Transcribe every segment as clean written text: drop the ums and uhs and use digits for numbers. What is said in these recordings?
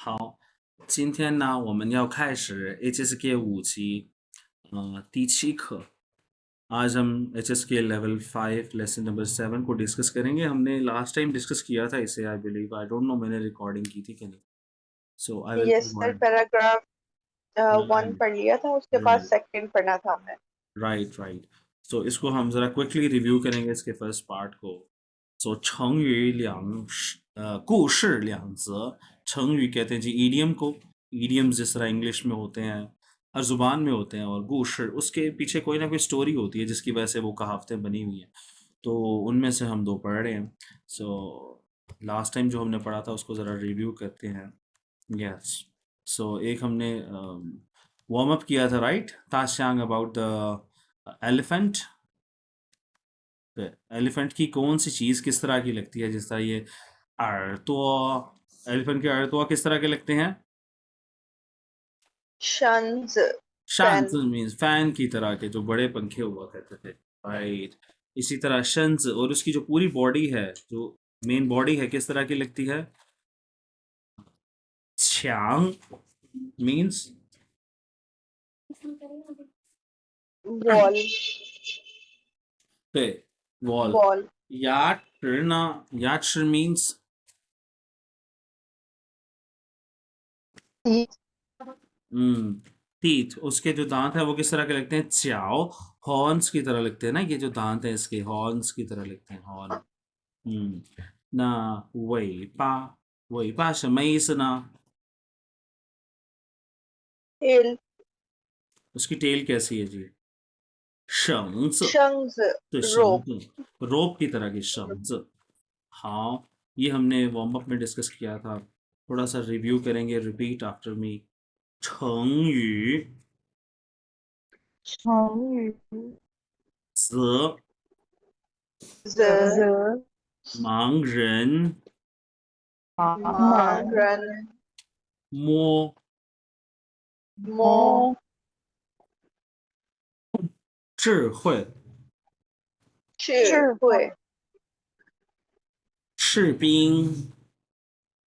好，今天呢，我们要开始 HSK 5级第7课। आज हम HSK level 5 lesson number 7 को डिस्कस करेंगे। हमने लास्ट टाइम डिस्कस किया था इसे, I believe, I don't know मैंने रिकॉर्डिंग की थी कि नहीं। So I will yes sir, paragraph 1 पढ़ लिया था, उसके बाद राइट सेकंड पढ़ना था हमें। Right right. सो इसको हम ज़रा क्विकली रिव्यू करेंगे, इसके फर्स्ट पार्ट को। सो 成语故事两则। 成语कहते हैं जी ईडियम को। ईडियम्स जिस तरह इंग्लिश में होते हैं, हर जुबान में होते हैं, और गुशर उसके पीछे कोई ना कोई स्टोरी होती है जिसकी वजह से वो कहावतें बनी हुई हैं। तो उनमें से हम 2 पढ़ रहे हैं। सो लास्ट टाइम जो हमने पढ़ा था उसको ज़रा रिव्यू करते हैं। यस। सो एक हमने वार्म अप किया था, राइट, ताशांग, अबाउट द एलिफेंट। एलिफेंट की कौन सी चीज़ किस तरह की लगती है, जिस तरह ये तो एलिफेंट के अर्थवा किस तरह के लगते हैं? शंस, शांत फैन। मीन्स फैन की तरह के, जो बड़े पंखे हुआ करते थे, राइट। इसी तरह शंस, और उसकी जो पूरी बॉडी है, जो मेन बॉडी है, किस तरह की लगती है? 强 मीन्स वॉल, वॉल। वॉल। याट मीन्स टीथ। उसके जो दांत है वो किस तरह के लगते हैं? च्याओ, हॉर्न्स की तरह लगते हैं ना। ये जो दांत है इसके हॉर्न्स की तरह लगते हैं, हॉर्न। 那尾巴什么意思呢？ टेल, उसकी टेल कैसी है जी? 绳子， शंस, 对，绳 रोप। 子，rope की तरह की 绳子। हाँ, ये हमने वार्म अप में डिस्कस किया था। थोड़ा सा रिव्यू करेंगे, रिपीट आफ्टर मी। 成语成语则 ज, 则盲人盲 रन, 摸 मो, 智慧，智慧，士兵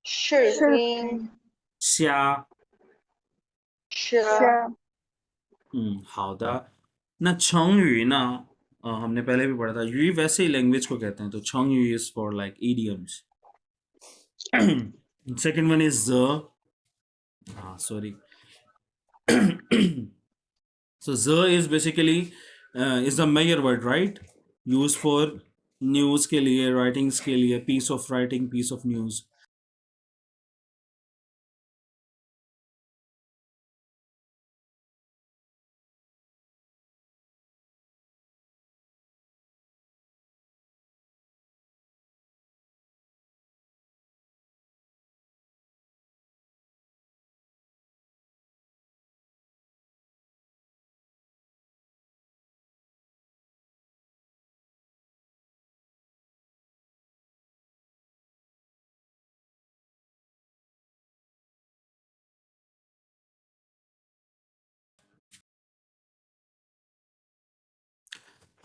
士兵，瞎。虾，好的。那成语呢？हमने पहले भी पढ़ा था, यू वैसे ही लैंग्वेज को कहते हैं, तो 成语 is for like idioms. Second one is the, sorry. So the is basically is the measure word, right? Used for news के लिए, writings के लिए, piece of writing, piece of news.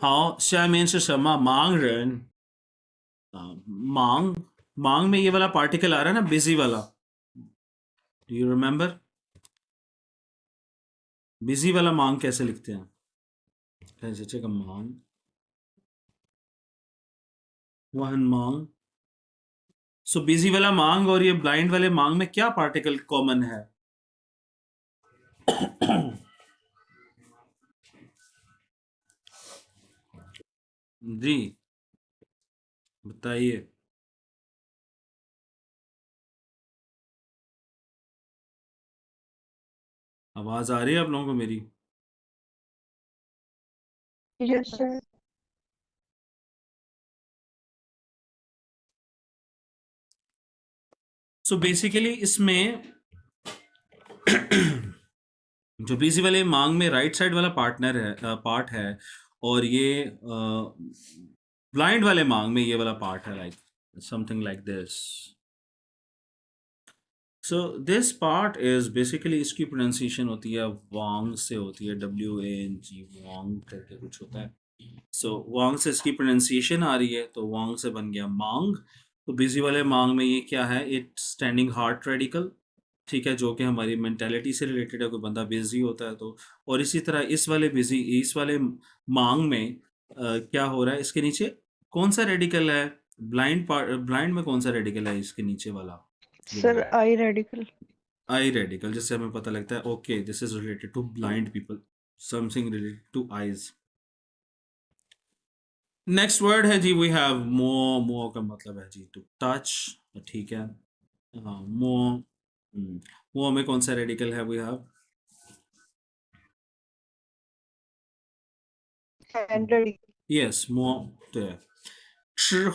हाँ, 下面是什么？盲人。मांग, मांग में ये वाला पार्टिकल आ रहा है ना, बिजी वाला। Do you remember? बिजी वाला मांग कैसे लिखते हैं? कैसे चेक मांग, वहन मांग। सो बिजी वाला मांग और ये ब्लाइंड वाले मांग में क्या पार्टिकल कॉमन है? जी बताइए। आवाज आ रही है आप लोगों को मेरी? Yes sir. सो बेसिकली इसमें जो बिजी वाले मांग में राइट साइड वाला पार्ट है, और ये ब्लाइंड वाले मांग में ये वाला पार्ट है, like something like this. So this part is basically, इसकी प्रोनाउंसिएशन होती है वांग से, होती है WANG, वांग करके कुछ होता है। सो वांग से इसकी प्रोनाउंसिएशन आ रही है, तो वांग से बन गया मांग। तो बिजी वाले मांग में ये क्या है? इट स्टैंडिंग हार्ट रेडिकल, ठीक है, जो कि हमारी मेंटालिटी से रिलेटेड है, कोई बंदा बिजी होता है तो। और इसी तरह इस वाले मांग में क्या हो रहा है इसके नीचे, कौन सा रेडिकल है, ब्लाइंड में कौन सा रेडिकल है इसके नीचे वाला जो sir eye radical. Eye radical, जिससे हमें पता लगता है okay this is related to blind people, something related to eyes. Next word है जी वी हैव मो का मतलब है जी टू टच, ठीक है। हाँ मो में कौन सा रेडिकल है we have, hand radical. Yes मो,对智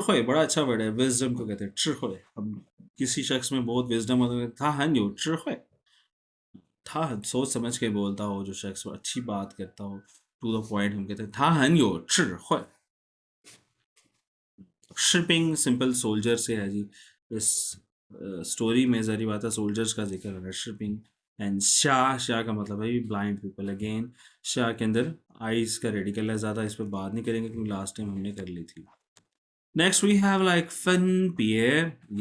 慧बड़ा अच्छा वर्ड है, विजडम को कहते हैं智慧। हम किसी शख्स में बहुत विजडम होता है, था हन यो 智慧 था, सोच समझ के बोलता हो जो शख्स वो अच्छी बात करता हो, टू द पॉइंट, हम कहते हैं था हन यो 智慧। शिपिंग सिंपल सोल्जर से है जी, इस स्टोरी में जरी बात है सोल्जर्स का जिक्र है, शिपिंग। एंड शाह का मतलब है ब्लाइंड पीपल, अगेन शाह के अंदर आइज का रेडिकल है, ज़्यादा इस पर बात नहीं करेंगे क्योंकि लास्ट टाइम हमने कर ली थी। नेक्स्ट वी हैव लाइक फन पिए,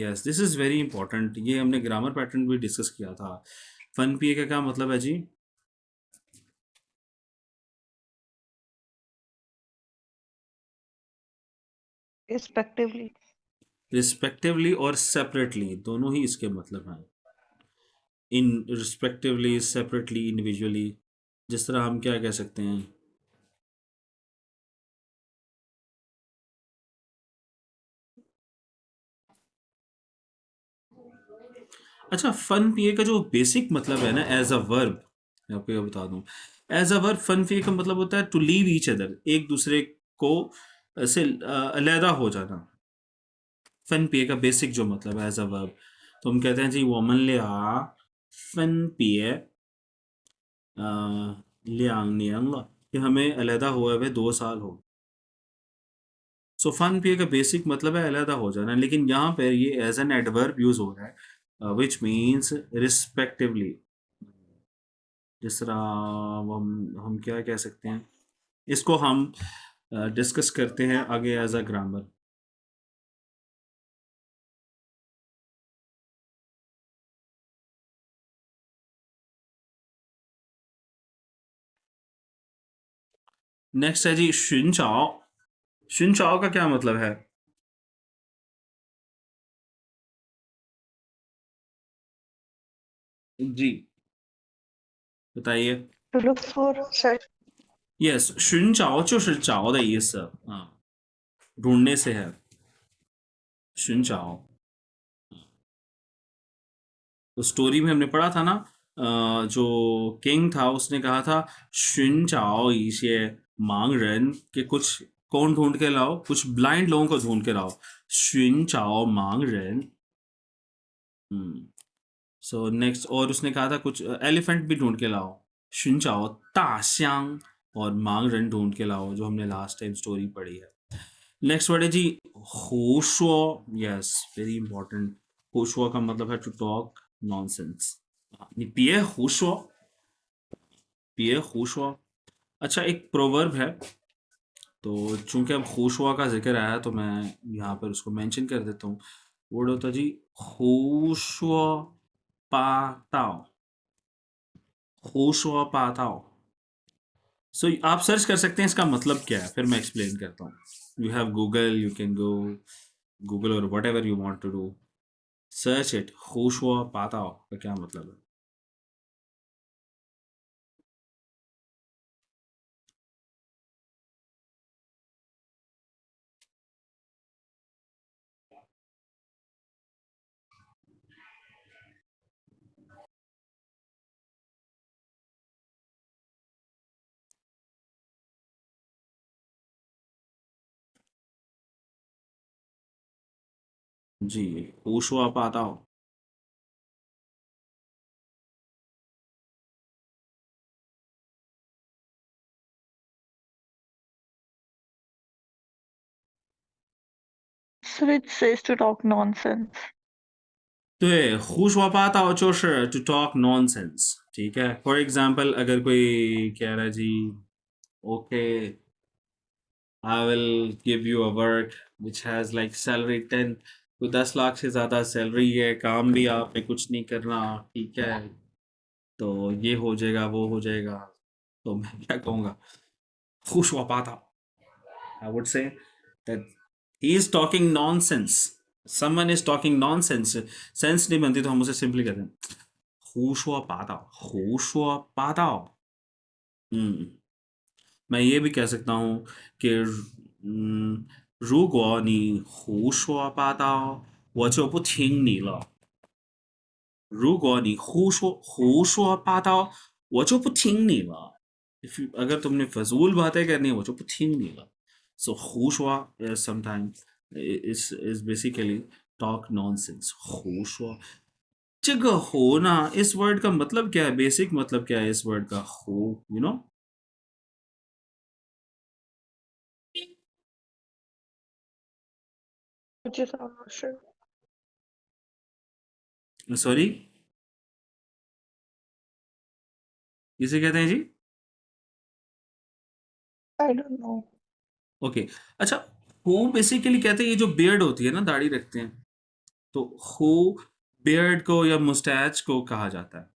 yes this is very important, ये हमने ग्रामर पैटर्न भी डिस्कस किया था। फन पिए का क्या मतलब है जी, रिस्पेक्टिवली। रिस्पेक्टिवली और सेपरेटली दोनों ही इसके मतलब हैं, इन रिस्पेक्टिवली, सेपरेटली, इंडिविजुअली। जिस तरह हम क्या कह सकते हैं, अच्छा फन पिए का जो बेसिक मतलब है ना एज अ वर्ब, मैं आपको ये बता दूं, एज अ वर्ब फन पिए का मतलब होता है टू लीव ईच अदर, एक दूसरे को से अलहदा हो जाना। फन पिए का बेसिक जो मतलब है एज अ वर्ब, तो हम कहते हैं जी वोमन ले आ फन पिए लियांग नियंग ला, कि हमें अलहदा हुए हुए 2 साल हो। सो फन पिए का बेसिक मतलब है अलहदा हो जाना, लेकिन यहाँ पर ये एज एन एडवर्ब यूज हो रहा है विच मीन्स रिस्पेक्टिवली। जिस तरह हम क्या कह सकते हैं, इसको हम डिस्कस करते हैं आगे एज अ ग्रामर। नेक्स्ट है जी शुनचाओ, शुनचाओ का क्या मतलब है जी, बताइए। To look for sir. Yes 寻找就是找的意思啊，ढूंढने से है 寻找। तो स्टोरी में हमने पढ़ा था ना, जो किंग था उसने कहा था 寻找一些盲人के, कुछ कौन ढूंढ के लाओ, कुछ ब्लाइंड लोगों को ढूंढ के लाओ 寻找盲人। सो नेक्स्ट, और उसने कहा था कुछ एलिफेंट भी ढूंढ के लाओ 寻找大象, और मांग ढूंढ के लाओ, जो हमने लास्ट टाइम स्टोरी पढ़ी है। नेक्स्ट वर्ड है जी होशो, यस वेरी इंपॉर्टेंट। होशो का मतलब है टू टॉक नॉनसेंस,你别胡说，别胡说। अच्छा एक प्रोवर्ब है, तो चूंकि अब होशुआ का जिक्र आया तो मैं यहाँ पर उसको मेंशन कर देता हूँ। वर्ड होता है जी होशुआ पाताओ, होशुआ पाताओ। सो आप सर्च कर सकते हैं इसका मतलब क्या है, फिर मैं एक्सप्लेन करता हूँ। You have Google, you can go Google और whatever you want to do, search it, होशुआ पाताओ का क्या मतलब है। जी होशुआ पाताओ। Sir it says to talk nonsense. 对，胡说八道就是 to talk nonsense，ठीक है। फॉर एग्जाम्पल अगर कोई कह रहा है जी okay I will give you a work which has like salary 10 कोई 10 लाख से ज़्यादा सैलरी है, काम भी आपने कुछ नहीं करना, ठीक है, तो ये हो जाएगा, वो हो जाएगा, तो मैं क्या कहूँगा, खुश हुआ पाता। I would say that he is talking nonsense. Someone is talking nonsense. Sense नहीं बनती तो हम उसे सिंपली कहते हैं 胡说八道，胡说八道। हम्म, मैं ये भी कह सकता हूँ कि 如果你胡说八道，我就不听你了。如果你胡说八道，我就不听你了。If you, अगर तुमने फजूल बातें करनी है वो जो 不听你了。So 胡说 is sometimes is basically talk nonsense。胡说这个"胡"呢，इस वर्ड का मतलब क्या है? बेसिक मतलब क्या है इस वर्ड का "胡"? You know? Just I'm not sure. Sorry, किसे कहते हैं जी? I don't know. ओके, अच्छा, "हु" बेसिकली कहते हैं ये जो बियर्ड होती है ना, दाढ़ी रखते हैं, तो "हु" बियर्ड को या मुस्टैच को कहा जाता है।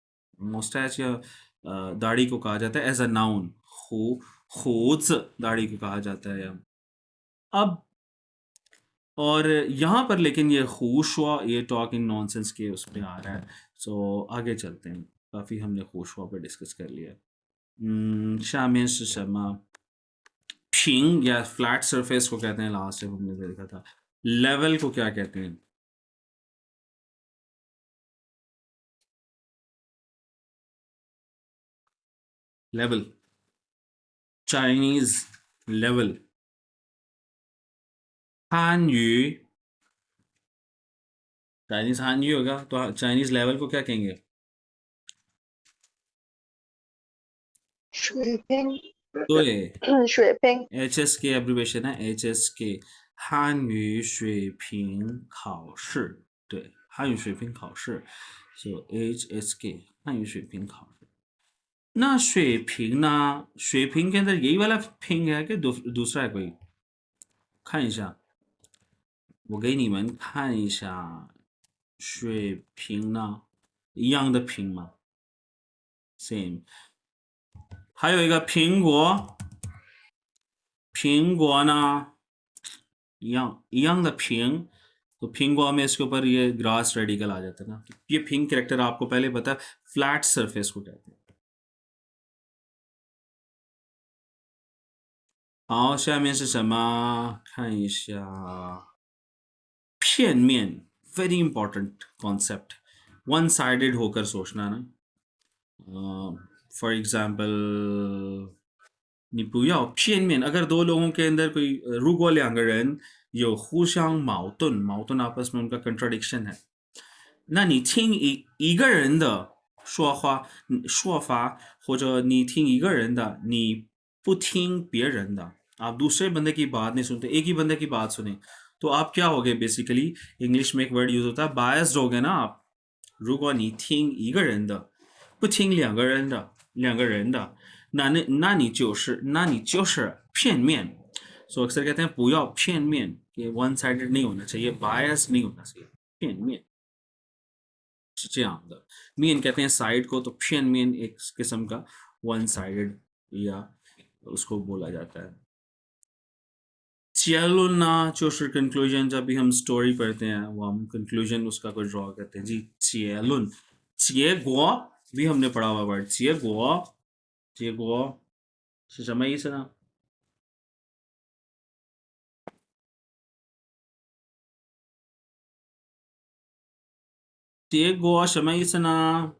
मुस्टैच या दाढ़ी को कहा जाता है एज अ नाउन। "हु", "हुज़" दाढ़ी को कहा जाता है। अब और यहाँ पर लेकिन ये "हुशुआ" ये टॉकिंग नॉनसेंस के उसमें आ रहा है। सो आगे चलते हैं। काफ़ी हमने "हुशुआ" पे डिस्कस कर लिया। 下面是什么？平या फ्लैट सरफेस को कहते हैं, लास्ट टाइम हमने देखा था। लेवल को क्या कहते हैं? Level, Chinese level. 汉语 चाइनीज हानयू होगा तो चाइनीज लेवल को क्या कहेंगे? 水平，对水平，HSK एब्रिवेशन है, HSK 汉语水平考试。对，汉语水平考试，so HSK 汉语水平考试。那水平呢？水平के अंदर यही वाला पिंग है कि दूसरा है कोई? 看一下，我给你们看一下，水平呢，一样的平吗？ same。还有一个苹果，苹果呢，一样一样的平，तो पिंगुआ में इसके ऊपर ये ग्रास रेडिकल आ जाता है ना। ये पिंग करेक्टर आपको पहले पता है, फ्लैट सरफेस को कहते हैं। 好，下面是什么？看一下，片面，very important concept। One sided होकर सोचना ना। फॉर एग्जाम्पल 你不要片面，而且多两个人有互相矛盾，矛盾 आपस में उनका contradiction है।那你听一个人的说话，说法，或者你听一个人的，你不听别人的，आप दूसरे बंदे की बात नहीं सुनते, एक ही बंदे की बात सुने, तो आप क्या हो गए? बेसिकली इंग्लिश में एक वर्ड यूज होता है, बायस्ड हो गए ना आप। 如果你听一个人的，不听两个人的，那你就是片面。सो अक्सर कहते हैं 不要片面, कि वन साइडेड नहीं होना चाहिए, बायस नहीं होना चाहिए, 片面是这样的। मेन कहते हैं साइड को, तो 片面 एक किस्म का वन साइडेड या उसको बोला जाता है। 结论呢，就是 conclusion। जब भी हम स्टोरी पढ़ते हैं वो हम कंक्लूजन उसका कोई ड्रॉ करते हैं जी। 结论，结果 भी हमने पढ़ा हुआ वर्ड 结果，结果是什么意思呢？结果什么意思呢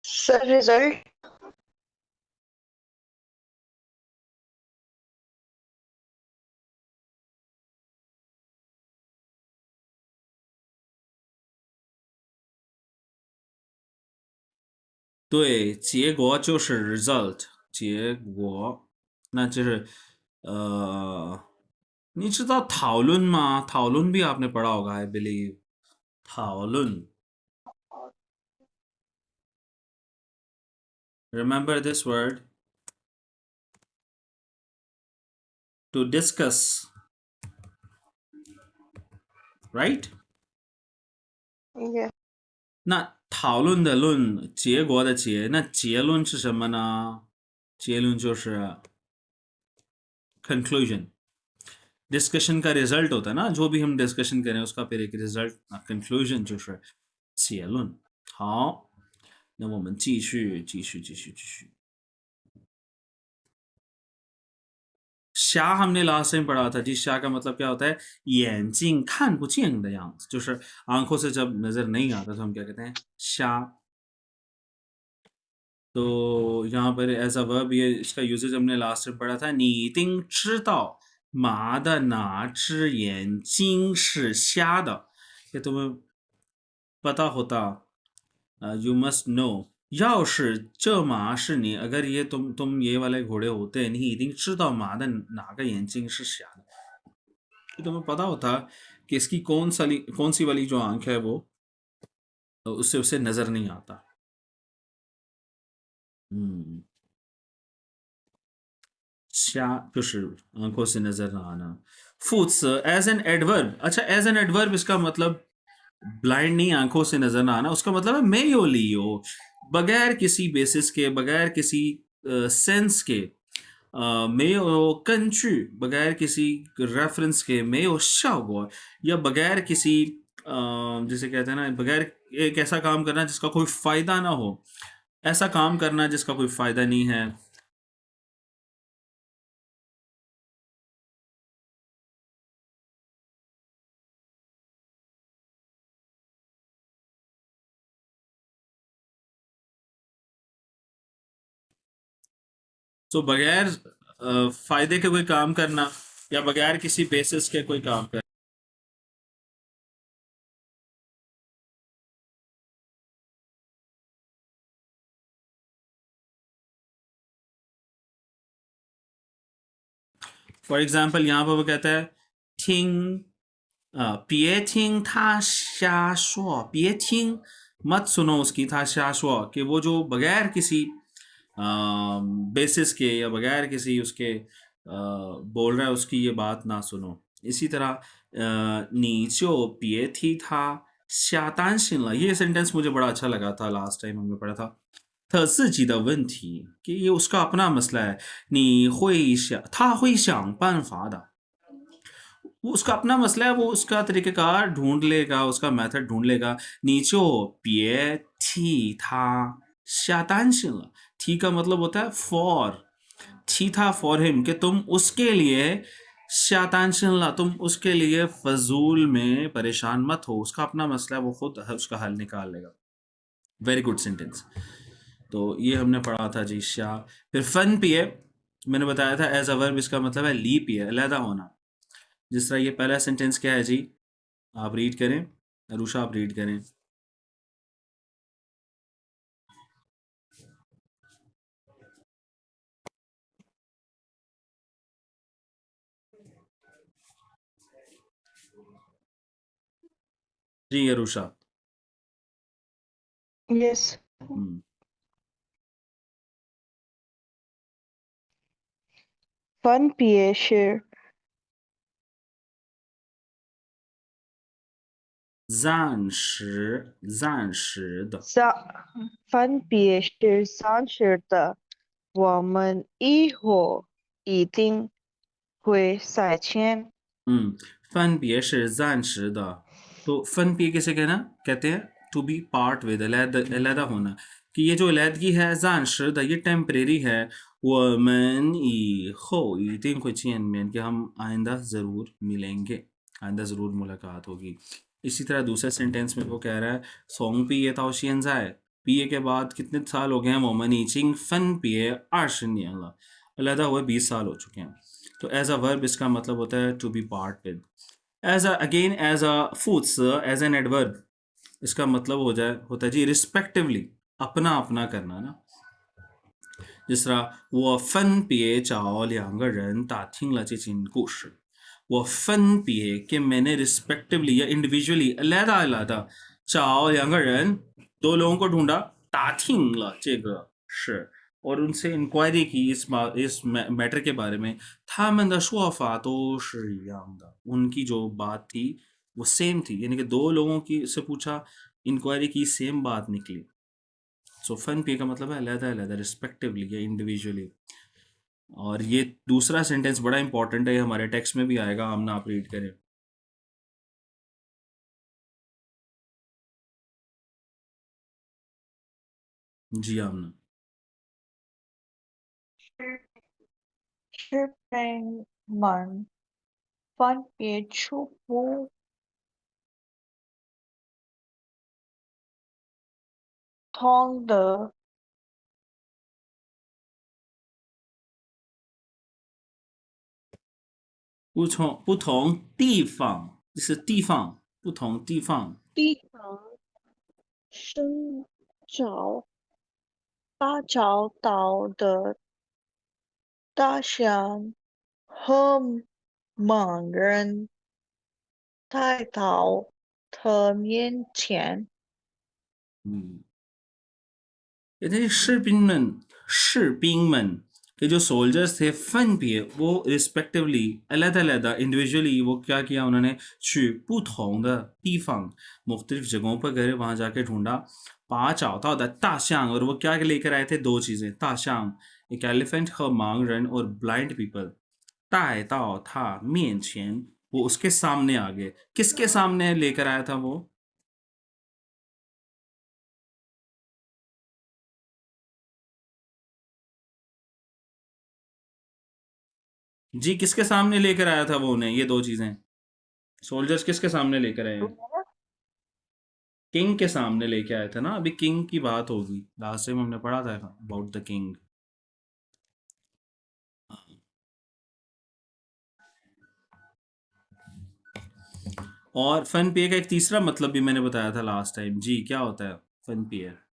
？Sir, result. 对，结果就是 result，结果那就是你知道讨论吗？讨论भी आपने पढ़ा होगा I believe 讨论 remember this word to discuss right ，Yeah，那讨论的论结果的结那结论是什么呢？结论就是 conclusion discussion का रिजल्ट होता है ना जो भी हम डिस्कशन करें उसका फिर एक रिजल्ट कंक्लूजन 就是结论好那我们继续瞎 हमने लास्ट टाइम पढ़ा था जी शाह का मतलब क्या होता है 眼睛看不见的样子就是 आंखों से जब नजर नहीं आता तो हम क्या कहते हैं 瞎 तो यहाँ पर एज अ वर्ब ये इसका यूजेज हमने लास्ट टाइम पढ़ा था 你一定知道马的哪只眼睛是瞎的 ये तुम्हें पता होता यू मस्ट नो 要是这马是你 अगर ये तुम ये वाले घोड़े होते 你一定知道马的哪个眼睛是瞎的 कि तुम्हें पता होता कि इसकी कौन सी वाली जो आंख है वो उससे उसे नजर नहीं आता 嗯瞎就是 आंखों से नजर ना आना 副词 एज एन एडवर्ब अच्छा एज एन एडवर्ब इसका मतलब ब्लाइंड नहीं आंखों से नजर ना आना उसका मतलब है मेयो लियो बगैर किसी बेसिस के बगैर किसी सेंस के मेयो कंचु बगैर किसी रेफरेंस के मेयो शाओगो या बगैर किसी जिसे कहते हैं ना बगैर एक ऐसा काम करना जिसका कोई फायदा ना हो ऐसा काम करना जिसका कोई फायदा नहीं है तो बगैर फायदे के कोई काम करना या बगैर किसी बेसिस के कोई काम करना फॉर एग्जाम्पल यहाँ पर वो कहता है थिंग 别听他瞎说别听 मत सुनो उसकी था शाशवा कि वो जो बगैर किसी बेसिस के या बगैर किसी उसके बोल रहा है उसकी ये बात ना सुनो इसी तरह 你就别替他下担心了 ये सेंटेंस मुझे बड़ा अच्छा लगा था लास्ट टाइम हमने पढ़ा था 他自己的问题 कि ये उसका अपना मसला है 你会想他会想办法的 वो उसका अपना मसला है वो उसका तरीक़ेकार ढूंढ लेगा उसका मेथड ढूंढ लेगा 你就别替他下担心了 ठी का मतलब होता है फॉर ठी था फॉर हिम कि तुम उसके लिए शातानशिन ला तुम उसके लिए फजूल में परेशान मत हो उसका अपना मसला है वो खुद उसका हल निकाल लेगा वेरी गुड सेंटेंस तो ये हमने पढ़ा था जी शाह फिर फन पिए मैंने बताया था एज अ वर्ब इसका मतलब है ली पिए अलहदा होना जिस तरह ये पहला सेंटेंस क्या है जी आप रीड करें अरुषा आप रीड करें जी अरुषा Yes， हम्म 分别是暂时的暂，分别是暂时的，我们以后一定会再见。分别是暂时的तो फन पिए किसे कहना कहते हैं टू बी पार्ट विद अलहदा होना कि ये जो अलहदगी है जानशद ये टेम्परेरी है वो मन ई हो ईटिंग को चीन में कि हम आइंदा ज़रूर मिलेंगे आइंदा ज़रूर मुलाकात होगी इसी तरह दूसरे सेंटेंस में वो कह रहा है सोंग पिए ताओशियन जाए पिए के बाद कितने साल हो गए हैं मोमन ईचिंग फन पिए आर्शन अलहदा हुए 20 साल हो चुके हैं तो एज अ वर्ब इसका मतलब होता है to be part with as a again as a foods as an adverb इसका मतलब हो जाए होता है जी रिस्पेक्टिवली अपना अपना करना ना जिस तरह 我分别找两个人打听了这件故事。我分别 कि मैंने रिस्पेक्टिवली या इंडिविजुअली अलग अलग 找两个人 दो लोगों को ढूंढा 打听了这个事 और उनसे इंक्वायरी की इस मैटर के बारे में 他们的说法都是一样的 उनकी जो बात थी वो सेम थी यानी कि दो लोगों की से पूछा इंक्वायरी की सेम बात निकली सो फन पे का मतलब है अलग अलग रिस्पेक्टिवली या इंडिविजुअली और ये दूसरा सेंटेंस बड़ा इंपॉर्टेंट है ये हमारे टेक्स्ट में भी आएगा आमना आप रीड करें जी आमना 是被们分别出不同的不同地方就是地方不同地方地方寻找找到的大象和猛人带到他面前。嗯 कहते हैं士兵们के जो सोल्जर्स थे फन पिए वो रिस्पेक्टिवली अलग अलग इंडिविजुअली वो क्या किया उन्होंने 去不同的地方 मुख्तलिफ जगहों पर गए वहां जाके ढूंढा 把找到的大象 और वो क्या लेकर आए थे दो चीजें 大象 एक एलिफेंट和盲人 और ब्लाइंड पीपल 带到他面前 वो उसके सामने आ गए किसके सामने लेकर आया था वो जी किसके सामने लेकर आया था वो उन्हें ये दो चीजें सोल्जर्स किसके सामने लेकर आए हैं किंग के सामने लेके आए थे ना अभी किंग की बात होगी लास्ट टाइम हमने पढ़ा था अबाउट द किंग और फन पियर का एक तीसरा मतलब भी मैंने बताया था लास्ट टाइम जी क्या होता है फन पियर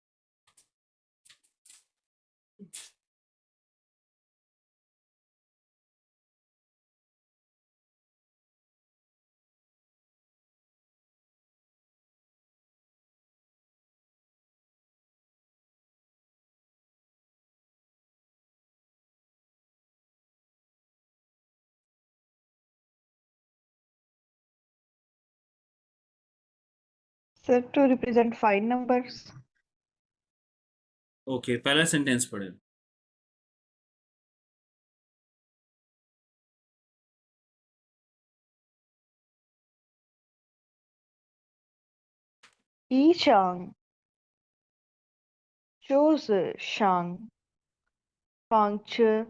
Said to represent 5 numbers. Okay पहला सेंटेंस पढ़े 一张就是上方车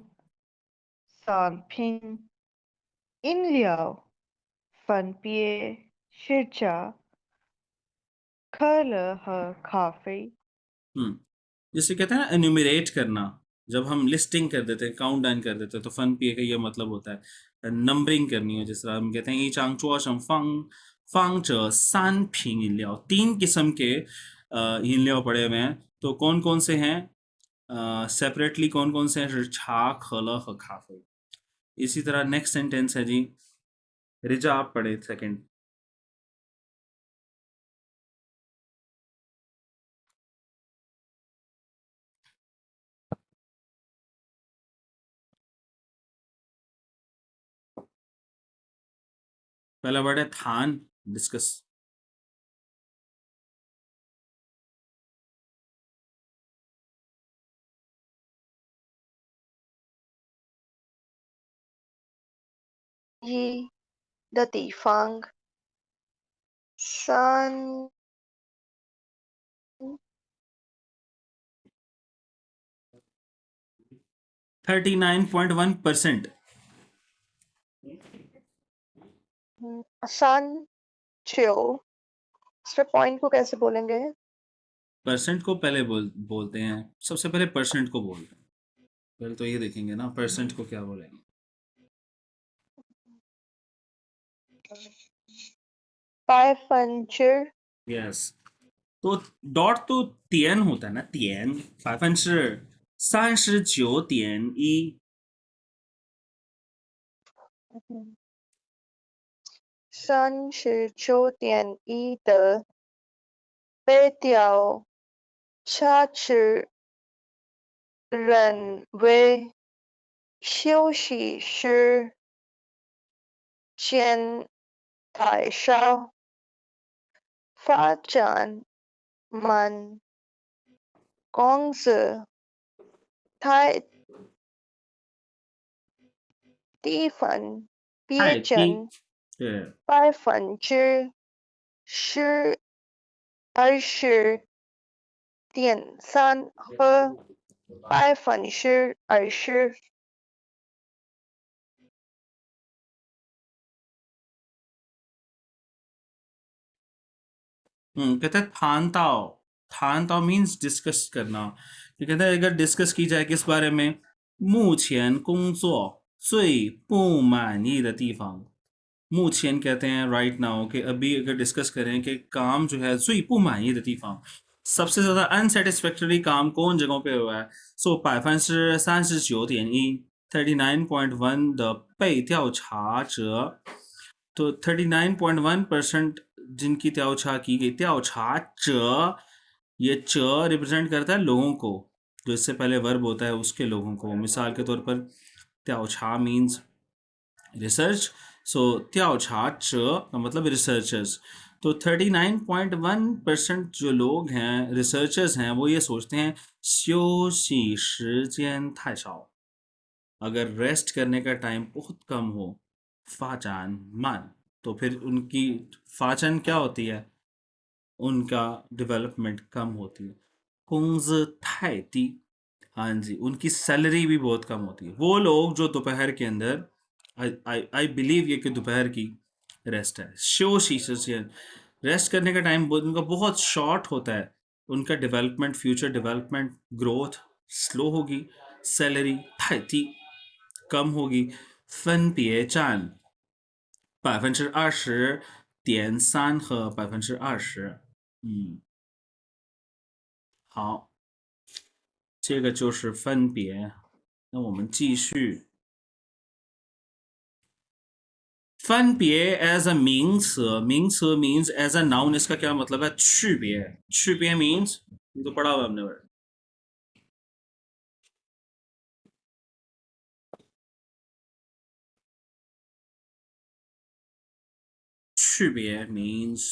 产品饮料分别是茶可乐和咖啡。हम्म जिसे कहते हैं ना एन्यूमरेट करना जब हम लिस्टिंग कर देते हैं काउंट डाउन कर देते हैं तो फन पिए का ये मतलब होता है नंबरिंग करनी है जिस तरह हम कहते हैं ये चांग चुआ शम फंग फंग च सान फिंग इलियाओ तीन किस्म के इलियाओ पड़े हुए हैं तो कौन कौन से हैं सेपरेटली कौन कौन से हैं छा खला ह खाफे इसी तरह नेक्स्ट सेंटेंस है जी रिजा आप पढ़े सेकंड पहला वर्ड है थान डिस्कस 一的地方，三 39.1% 3 इसमें पॉइंट को कैसे बोलेंगे? परसेंट को पहले बोलते हैं सबसे पहले परसेंट को बोलते हैं पहले तो ये देखेंगे ना परसेंट को क्या बोलेंगे 500 यस तो डॉट तो तियन होता है ना तियन 500 39.139.1的北调查指认为休息时间太少，发展慢，工资太低分，太低，比增对， 20%和20%。कहता है थान ताओ मीन्स डिस्कस करना। ये कहता है अगर डिस्कस की जाए किस बारे में, 目前工作最不满意的地方। 目前 कहते हैं राइट नाउ, कि अभी अगर डिस्कस करें कि काम जो है 最不满意的地方, सबसे ज़्यादा अनसेटिस्फैक्टरी काम कौन जगहों पे हुआ है. सो 39.1 39.1的被调查者, तो 39.1% जिनकी त्याओछा की गई, त्याओछा च, ये च रिप्रेजेंट करता है लोगों को, जो इससे पहले वर्ब होता है उसके लोगों को. मिसाल के तौर पर त्याओछा मीन्स रिसर्च, सो त्याओछा च का मतलब रिसर्चर्स. तो 39.1% जो लोग हैं, रिसर्चर्स हैं, वो ये सोचते हैं 休息时间太少, अगर रेस्ट करने का टाइम बहुत कम हो, फाचान मान, तो फिर उनकी फाचन क्या होती है, उनका डेवलपमेंट कम होती है. कुंज थाईती, हाँ जी, उनकी सैलरी भी बहुत कम होती है. वो लोग जो दोपहर के अंदर, आई बिलीव ये कि दोपहर की रेस्ट है, शो शीशे, रेस्ट करने का टाइम उनका बहुत शॉर्ट होता है, उनका development, future development, growth slow होगी, सैलरी थाईती कम होगी. 分别占20.3%和20%。好，这个就是分别。那我们继续。分别 as a 名词，名词 means as a noun, इसका क्या मतलब है, 区别. 区别 means, ये तो पढ़ा हुआ है हमने word. 区别 means,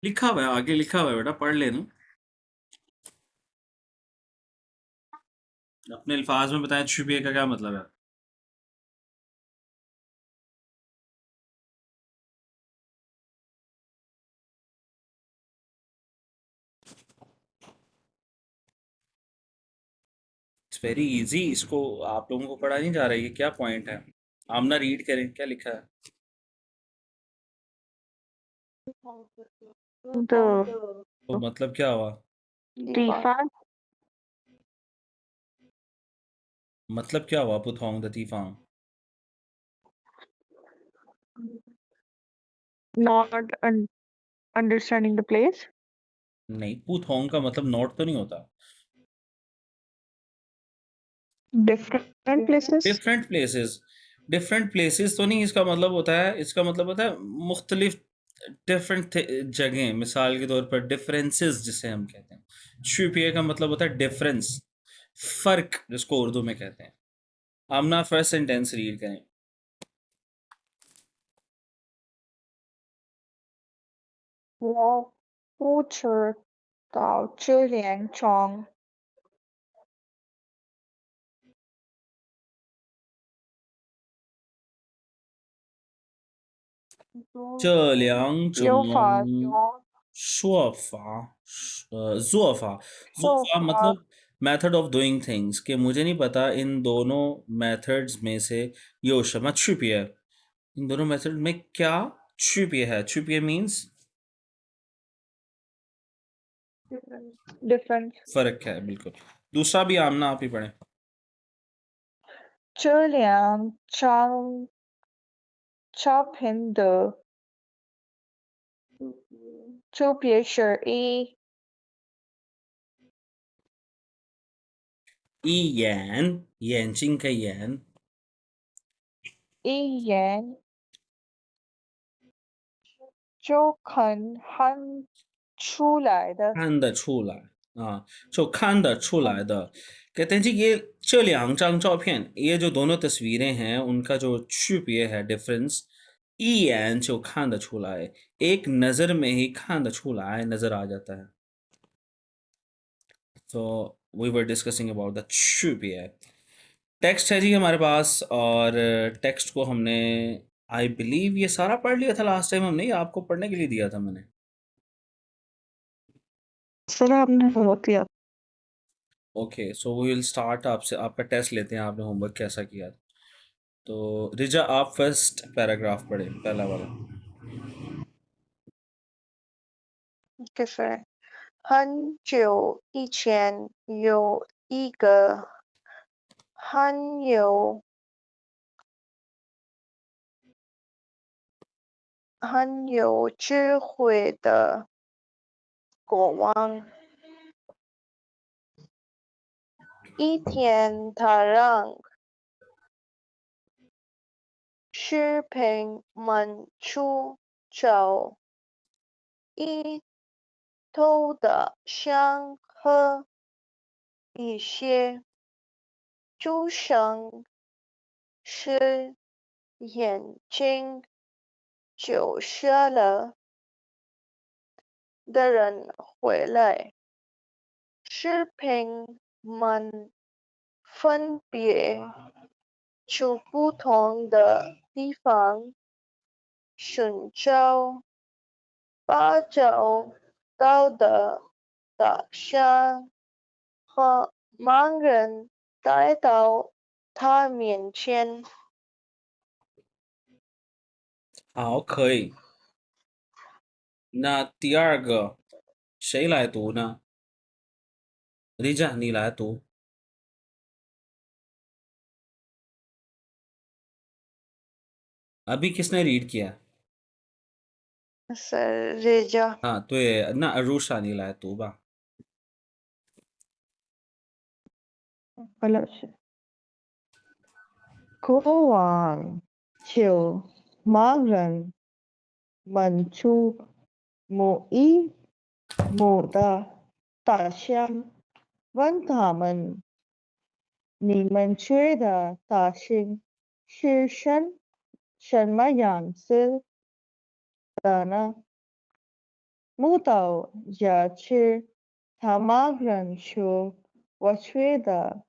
लिखा हुआ है, आगे लिखा हुआ है बेटा, पढ़ लेना. अपने अल्फाज में बताएं 区别 का क्या मतलब है. इट्स वेरी इजी, इसको आप लोगों को पढ़ा नहीं जा रहा है, ये क्या पॉइंट है. आमना रीड करें क्या लिखा है. The तो मतलब क्या हुआ, defense मतलब क्या हुआ, पुथोंग the तीफांग. not understanding the place. नहीं, पुथोंग का मतलब नॉट तो नहीं होता. Different places. Different places, different places तो नहीं, इसका मतलब होता है, इसका मतलब होता है मुख्तलिफ डिफरेंट जगह. मिसाल के तौर पर डिफरेंसेस जिसे हम कहते हैं, शुपिया का मतलब होता है डिफरेंस, फर्क, जिसको उर्दू में कहते हैं. आमना फर्स्ट सेंटेंस रीड करें. 我不知道这两种这两种有法说法，做法，做做法法 मतलब मेथड ऑफ डूइंग थिंग्स, कि मुझे नहीं पता इन दोनों मेथड्स में से 有什么区别, इन दोनों मेथड में क्या 区别 है. 区别 मीन्स different. फर्क है, बिल्कुल. दूसरा भी आमना आप ही पढ़े. 这两张照片的就别是一眼，眼睛的眼，一眼就看出来的。看得出来啊，就看得出来的। कहते हैं जी ये जो 2张照片 ये जो दोनों तस्वीरें हैं उनका जो 区别 है डिफरेंस 一眼就看得出来 एक नजर में ही 看得出来 नजर आ जाता है। तो we were discussing about the 区别। Text है जी हमारे पास और टेक्स्ट को हमने आई बिलीव ये सारा पढ़ लिया था लास्ट टाइम हमने, या आपको पढ़ने के लिए दिया था मैंने? सर आपने होमवर्क किया? Okay so we will start, आपसे आपका टेस्ट लेते हैं आपने होमवर्क कैसा किया। तो रिजा आप फर्स्ट पैराग्राफ पढ़े, पहला वाला। 就是很久以前有一个很有智慧的国王。一天，他让士兵们去找一头的象和一些就像是眼睛就瞎了的人回来。士兵们分别去不同的地方寻找，把找到的大象和盲人带到他面前。好，可以。那第二个谁来读呢？रिजा你来读。अभी किसने रीड किया? 是这个，हाँ对，那 अरुषा 你来读吧。好了，是国王求盲人们出某一亩的大象，问他们：你们觉得大象是什么样子的呢？牧道牙齿，他盲人说：我觉得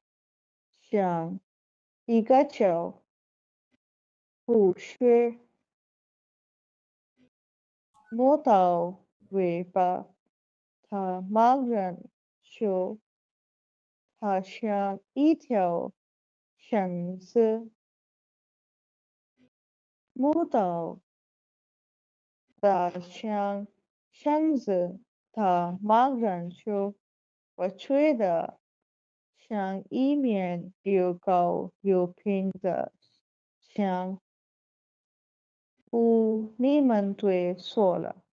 像一个球。不是摸到尾巴，他盲人说它像一条绳子，摸到的像绳子，他盲人说我觉得像一面又高又平的墙。不，你们对错了。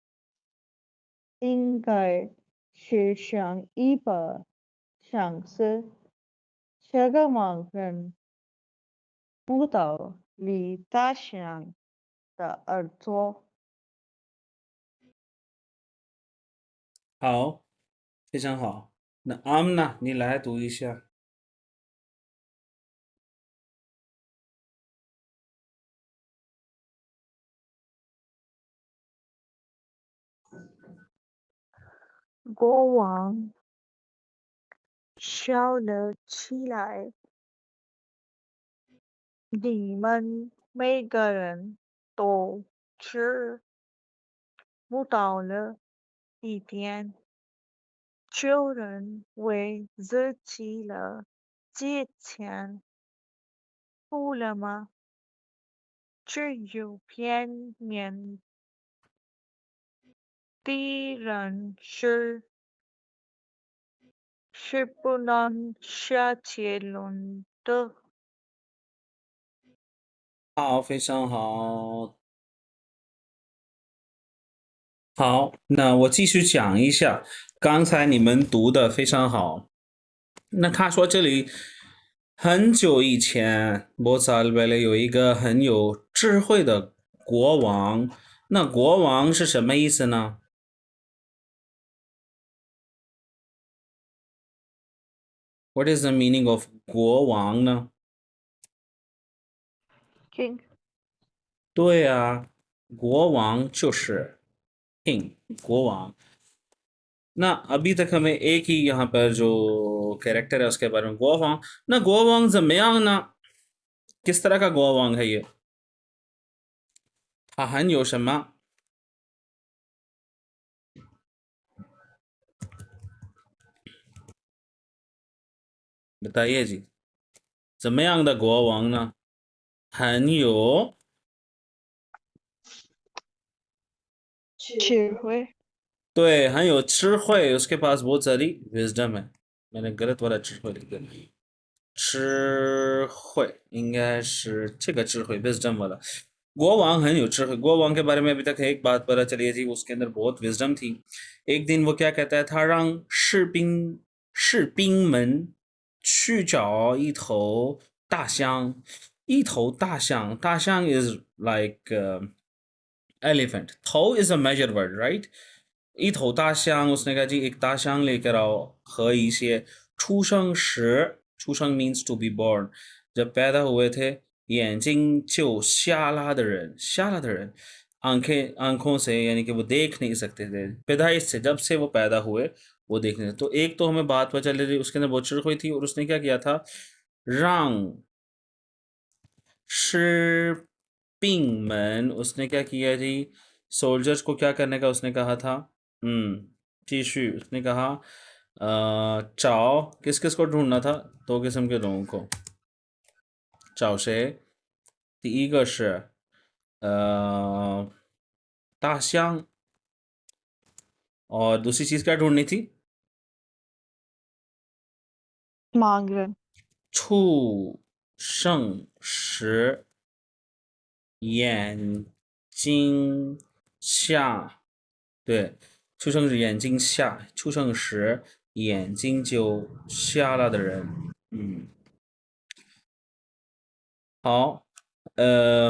应该是像一把箱子，这个盲人摸到离大象的耳朵。好，非常好。那 आमना 你来读一下。国王笑了起来，你们每个人都只摸到了一点，就认为自己了借钱付了吗？只有片面的人是不能下结论的。好，非常好。好，那我继续讲一下，刚才你们读的非常好。那他说这里很久以前，波萨尔贝勒有一个很有智慧的国王。那国王是什么意思呢？What is the meaning of 国王呢？ King。对啊，国王就是 king 国王。ना अभी तक हमें एक ही यहाँ पर जो कैरेक्टर है उसके बारे में गोवांग ना गोवांग जमयांग ना किस तरह का गोवांग है ये 他很有什么 बताइए जी 怎么样的 गोवांग 呢很有智慧。对很有智慧 उसके पास बहुत सारी विजडम है मैंने गलत वाला 智慧 लिख दिया 智慧应该是这个智慧 wisdom वाला 国王很有智慧 国王 के बारे में अभी तक एक बात पता चली थी उसके अंदर बहुत विजडम थी एक दिन वो क्या कहता है था 让士兵们去找一头大象大象 is like elephant 头 is a measure word right 一头大象 उसने कहा जी एक दाशांग लेकर आओ 和一些出生时出生 means to be born जब पैदा हुए थे 眼睛就瞎了的人 आंखों से यानी कि वो देख नहीं सकते थे पैदाइश से जब से वो पैदा हुए वो देखने तो एक तो हमें बात पता चल रही थी उसके अंदर बहुत चिड़ हुई थी और उसने क्या किया था रांग 士兵们 उसने क्या किया जी सोल्जर्स को क्या करने का उसने कहा था 继续 उसने कहा चाओ किस किस को ढूंढना था दो किस्म के लोगों को चाओ से 第一个是大象 और दूसरी चीज क्या ढूंढनी थी मांगरन। 畜生时眼睛下，对，出生时眼睛下，出生时眼睛就瞎了的人，好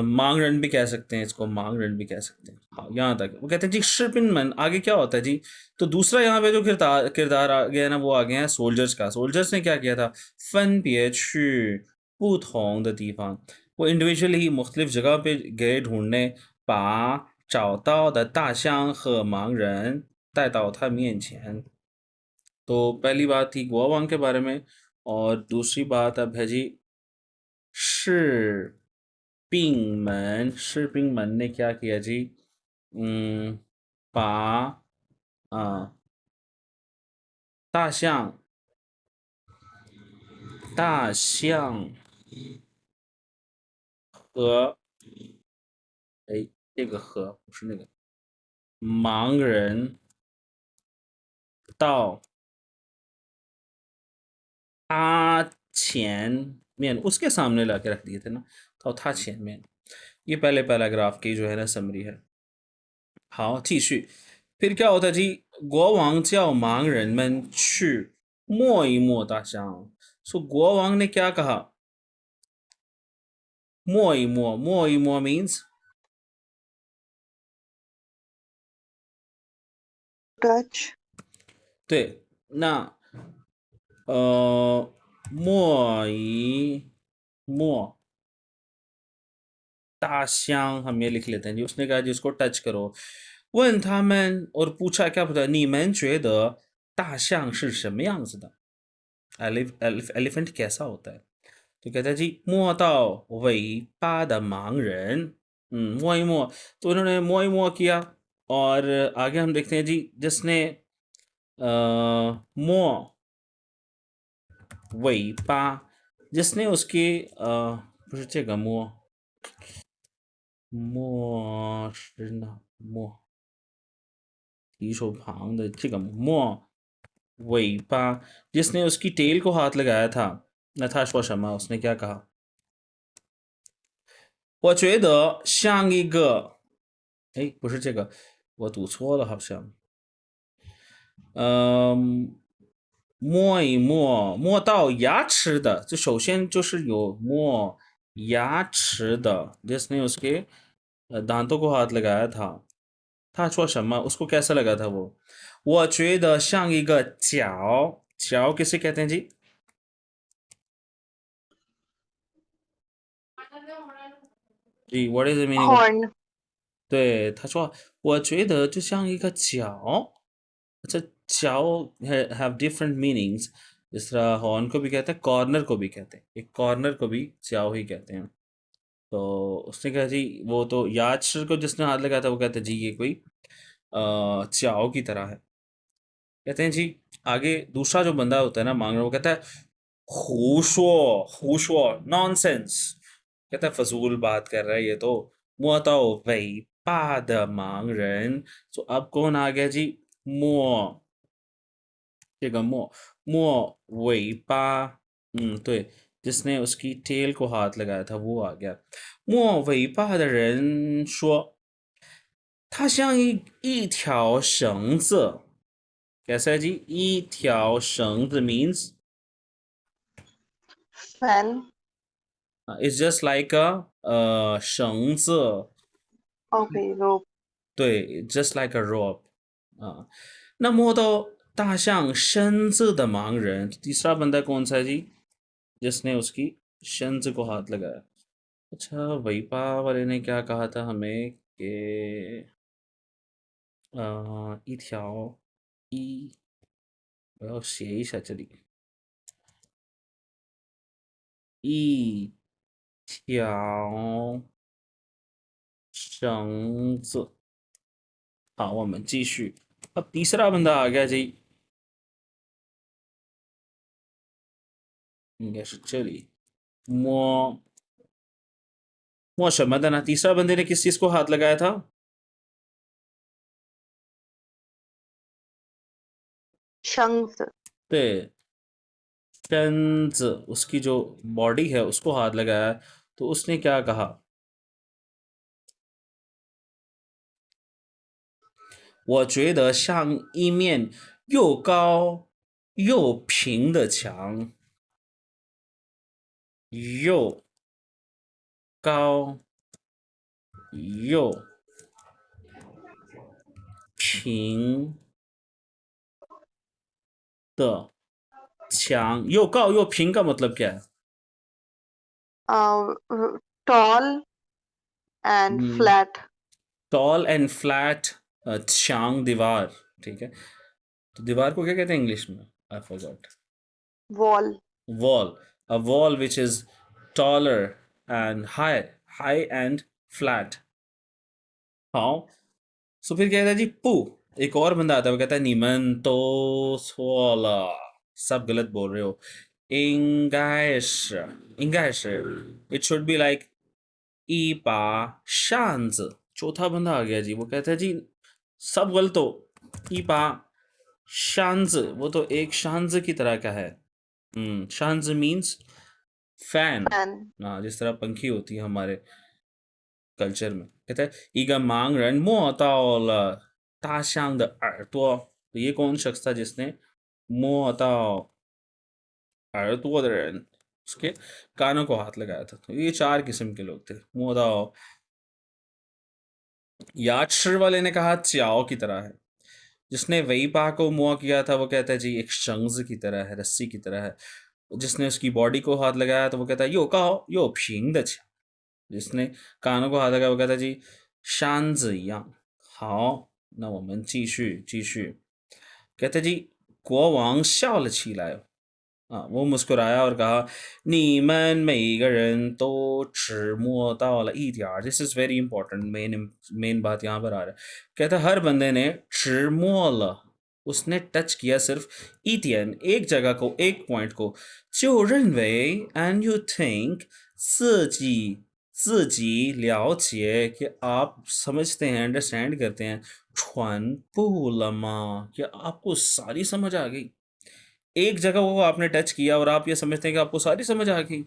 ，मांगरन भी कह सकते हैं इसको मांगरन भी कह सकते हैं हाँ यहाँ तक वो कहते हैं जी शिपिनमैन आगे क्या होता है जी तो दूसरा यहाँ पे जो किरदार किरदार आ गया ना वो आ गया है सोल्जर्स का सोल्जर्स ने क्या किया था 分别去不同的地方 वो इंडिविजुअली मुख्तलिफ जगह पे गए ढूंढने 把找到的大象和盲人带到他面前 तो पहली बात थी गोवांग के बारे में और दूसरी बात अब है जी 士兵们ने क्या किया जी 把大象和哎这个和不是那个盲人到他前面 उसके सामने लाके रख दिए थे ना तो था 前面 ये पहले पैराग्राफ की जो है ना समरी है 好继续 फिर क्या होता जी 国王叫盲人们去摸一摸大象 सो 国王 ने क्या कहा 摸一摸 means टच। 对那摸一摸 大象 हम ये लिख लेते हैं जी उसने कहा जी उसको टच करो 问他们 और पूछा क्या पता 你们觉得大象是什么样子的 एलिफेंट कैसा होता है तो कहता है जी 摸到尾巴的盲人 摸一摸 तो उन्होंने 摸一摸 किया और आगे हम देखते हैं जी जिसने 摸 尾巴 जिसने उसके 不是这个摸摸是哪摸提手旁的这个摸尾巴 जिसने उसकी टेल को हाथ लगाया था नताशा शर्मा उसने क्या कहा 我觉得像一个哎不是这个我读错了好像。嗯，摸一摸，摸到牙齿的，这首先就是有摸牙齿的，जिसने उसके दांतों को हाथ लगाया था。他说什么？उसको कैसा लगा था वो？我觉得像一个脚，脚 किसे कहते हैं जी？जी what is the meaning of？ horn, 对，他说我觉得就像一个脚，अच्छा चाओ have different meanings। जिस तरह हॉर्न को भी कहते हैं, कॉर्नर को भी कहते हैं, एक कॉर्नर को भी चाओ ही कहते हैं। तो उसने कहा जी वो तो याच को जिसने हाथ लगाया था वो कहते हैं जी ये कोई चाओ की तरह है। कहते हैं जी आगे दूसरा जो बंदा होता है ना मांग रहा वो कहता है हुशो हुशो नॉनसेंस। कहता है फजूल बात कर रहा है ये तो। मुआताओ वही पाद मांग रन। तो अब कौन आ गया जी? मुआ 这个莫尾巴，对，जिसने उसकी टेल को हाथ लगाया था वो आ गया। 莫尾巴的人说，它像一条绳子。कैसा है जी? 一条绳子 means fan. it's just like a 绳子， Okay, rope. 对，just like a rope 啊。那摸到大象身子的盲人，तीसरा बंदा कौन सा है जी? जिसने उसकी शंज को हाथ लगाया। अच्छा वहीपा वाले ने क्या कहा था हमें कि 一条我要写一下这里，一条绳子。好，我们继续。अब तीसरा बंदा आ गया जी। 应该是这里，摸摸什么的呢？तीसरा बंदे ने किस चीज को हाथ लगाया था? 绳子 对，身子उसकी जो बॉडी है उसको हाथ लगाया। तो उसने क्या कहा? 我觉得像一面又高又平的墙，又高又平的墙，又高又平का मतलब क्या है? tall and flat. Tall and flat छांग दीवार। ठीक है, तो दीवार को क्या कहते हैं इंग्लिश में? I forgot. Wall. Wall, a wall which is taller and high and flat. हाँ, सो फिर कहता है जी पू। एक और बंदा आता है वो कहता है नीमन तो सोला। सब गलत बोल रहे हो। इंगाइश इंगाइश इट शुड बी लाइक ई पा शांत। चौथा बंदा आ गया जी, वो कहता है जी सब गलत हो। ई पा शांत, वो तो एक शांत की तरह का है। शांत मीन्स फैन। Fan. हाँ, जिस तरह पंखी होती है हमारे कल्चर में। कहता है ईगा मांग रन मोताओल ताशांग द अर्तो। तो ये कौन शख्स था जिसने मोताओ अर्तो रन उसके कानों को हाथ लगाया था? तो ये चार किस्म के लोग थे। मोताओ याचर वाले ने कहा च्याओ की तरह है। जिसने वही पा को मुआ किया था वो कहता है जी एक शंज की तरह है, रस्सी की तरह है। जिसने उसकी बॉडी को हाथ लगाया तो वो कहता है यो कहो यो फिंग द छा। जिसने कानों को हाथ लगाया वो कहता है जी शांज यांग। हाँ, ना वो मन चीशु कहते जी कुओ वांग शाओ ल छी लायो। हाँ, वो मुस्कुराया और कहा नी मन मई गरन तो चिर ताला ईदियार। This is very important, main बात यहाँ पर आ रहा है। कहता हर बंदे ने चिर उसने टच किया सिर्फ ईतियन एक जगह को, एक पॉइंट को। जो रनवे एंड यू थिंक 自己了解 कि आप समझते हैं, अंडरस्टैंड करते हैं। 全部了吗 कि आपको सारी समझ आ गई। एक जगह वो आपने टच किया और आप ये समझते हैं कि आपको सारी समझ आ गई।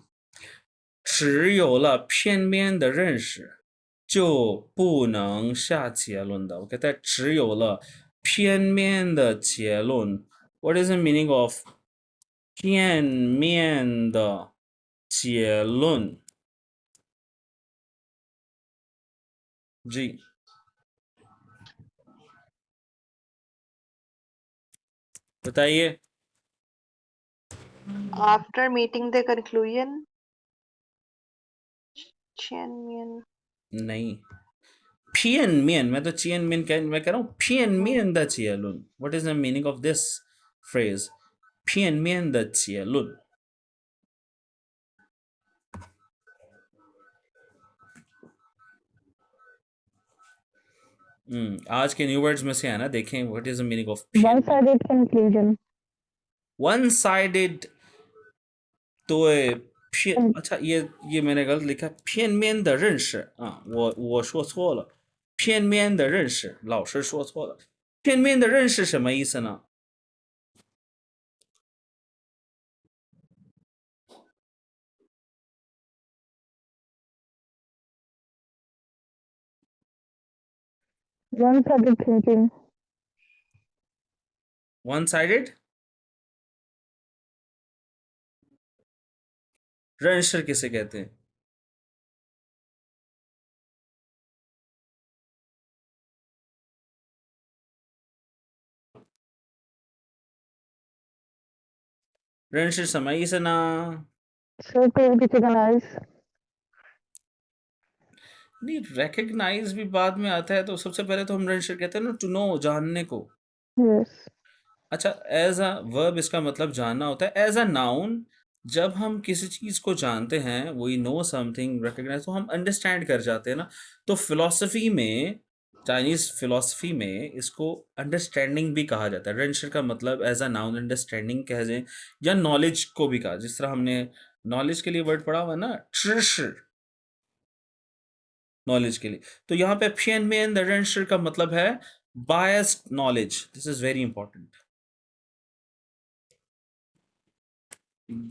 只有了片面的认识就不能下结论的。我给它只有了片面的结论。What is the meaning of 片面的结论？जी बताइए। After meeting the conclusion, Chen नहीं, 片面मैं तो 见面 मैं कह रहा हूँ 片面的结论。What is the meaning of this phrase? 片面的结论。आज के न्यू वर्ड्स में से है ना, देखें what is the meaning of One-sided conclusion. One sided. तो अच्छा ये मैंने गलत लिखा, 片面的认识啊，我说错了，片面的认识，老师说错了。片面的认识什么意思呢？ One-sided thinking. वन साइडेड 认识 किसे कहते हैं?认识什么意思呢？ So to recognize. नहीं, recognize भी बाद में आता है, तो सबसे पहले तो हम रेंशर कहते हैं ना, टू नो, जानने को। Yes. अच्छा, एज अ वर्ब इसका मतलब जानना होता है। एज अ नाउन जब हम किसी चीज को जानते हैं, वी नो समथिंग, रिकग्नाइज, तो हम अंडरस्टैंड कर जाते हैं ना। तो फिलॉसफी में, चाइनीज फिलॉसफी में इसको अंडरस्टैंडिंग भी कहा जाता है। रेंशर का मतलब एज अ नाउन अंडरस्टैंडिंग कह जाए, या नॉलेज को भी कहा, जिस तरह हमने नॉलेज के लिए वर्ड पढ़ा हुआ है ना, ट्रिशर, नॉलेज के लिए। तो यहाँ पे फियन में द रेंशर का मतलब है biased knowledge. This is very important.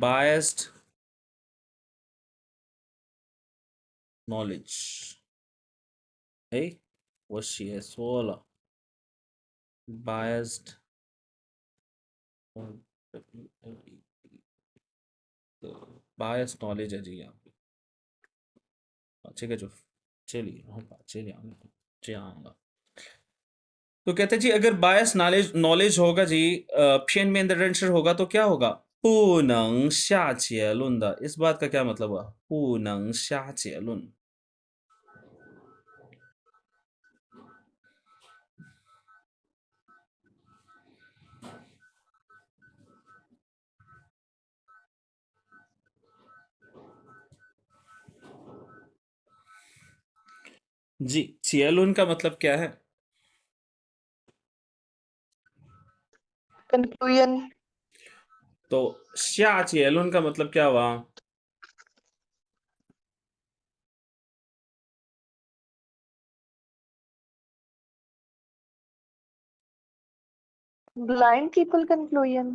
biased knowledge. Hey, 我写错了 biased biased knowledge है जी यहाँ पे। ठीक है, जो चलिए चलिए आऊँगा। तो कहते हैं जी, अगर बायस नॉलेज नॉलेज होगा जी, फियन में रेंशर होगा तो क्या होगा? 不能下结论的। इस बात का क्या मतलब हुआ? 不能下结论। जी, चेलुन का मतलब क्या है? conclusion, तो शा चेलुन का मतलब क्या हुआ? blind people conclusion.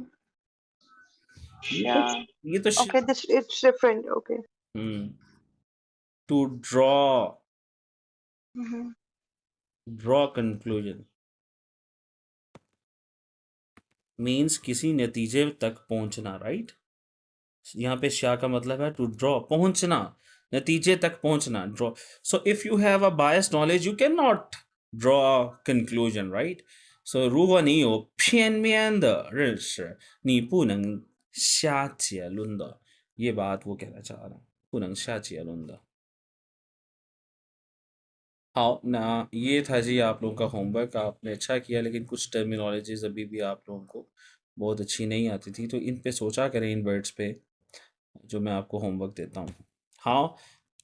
Yeah. ये तो Okay, this it's different. Okay. To draw Mm-hmm. Conclusion means किसी नतीजे तक पहुंचना, राइट? यहाँ पे शा का मतलब है टू ड्रॉ, पहुंचना, नतीजे तक पहुंचना, draw. So if you have a biased knowledge, you can not draw conclusion, right? So 如果你有片面的认识，你不能下结论的。ये बात वो कहना चाह रहा है, 不能下结论的。हाँ ना, ये था जी आप लोगों का होमवर्क। आपने अच्छा किया, लेकिन कुछ टर्मिनोलॉजीज अभी भी आप लोगों को बहुत अच्छी नहीं आती थी, तो इन पे सोचा करें, इन वर्ड्स पे जो मैं आपको होमवर्क देता हूँ। हाँ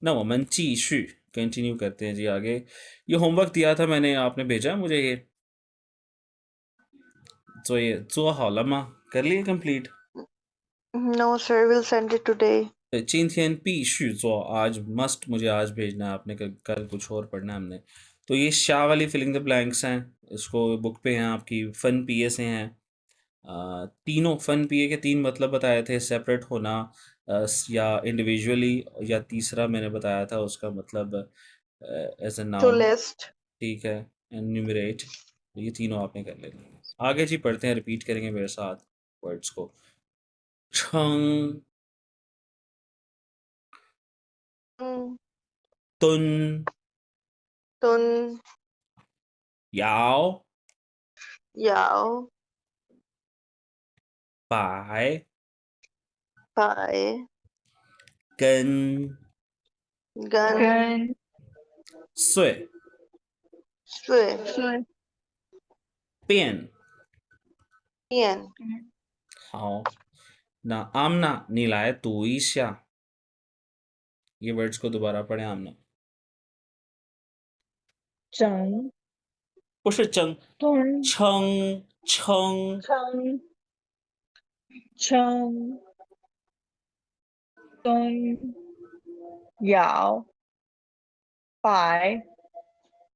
ना, वो मन ची कंटिन्यू करते हैं जी आगे। ये होमवर्क दिया था मैंने, आपने भेजा मुझे ये, तो ये जो हालमा कर लिए complete. No, sir. We'll send it today. 今天必须做, आज मस्ट मुझे आज भेजना है आपने, कल कुछ और पढ़ना है हमने। तो ये शाह वाली फिलिंग द ब्लैंक्स हैं, इसको बुक पे हैं आपकी, फन पीए से हैं। तीनों फन पीए के 3 मतलब बताए थे, सेपरेट होना, या इंडिविजुअली, या तीसरा मैंने बताया था उसका मतलब as a To noun. list. ठीक है, एन्यूमरेट, ये तीनों आपने कर लेना। आगे जी पढ़ते हैं, रिपीट करेंगे मेरे साथ वर्ड्स को। छंग, Mm, तुन, Tun. याओ, Yao. बाय, Pai. गन, Gan. Gun. सुय, Sui. पेन। Pian. हाउ ना आमना नीलाय तुईशा। ये वर्ड्स को दोबारा पढ़ें आमना। Chang. 不是争， Tun. 称称 Chang. Chang. Tun. Yao. Pai.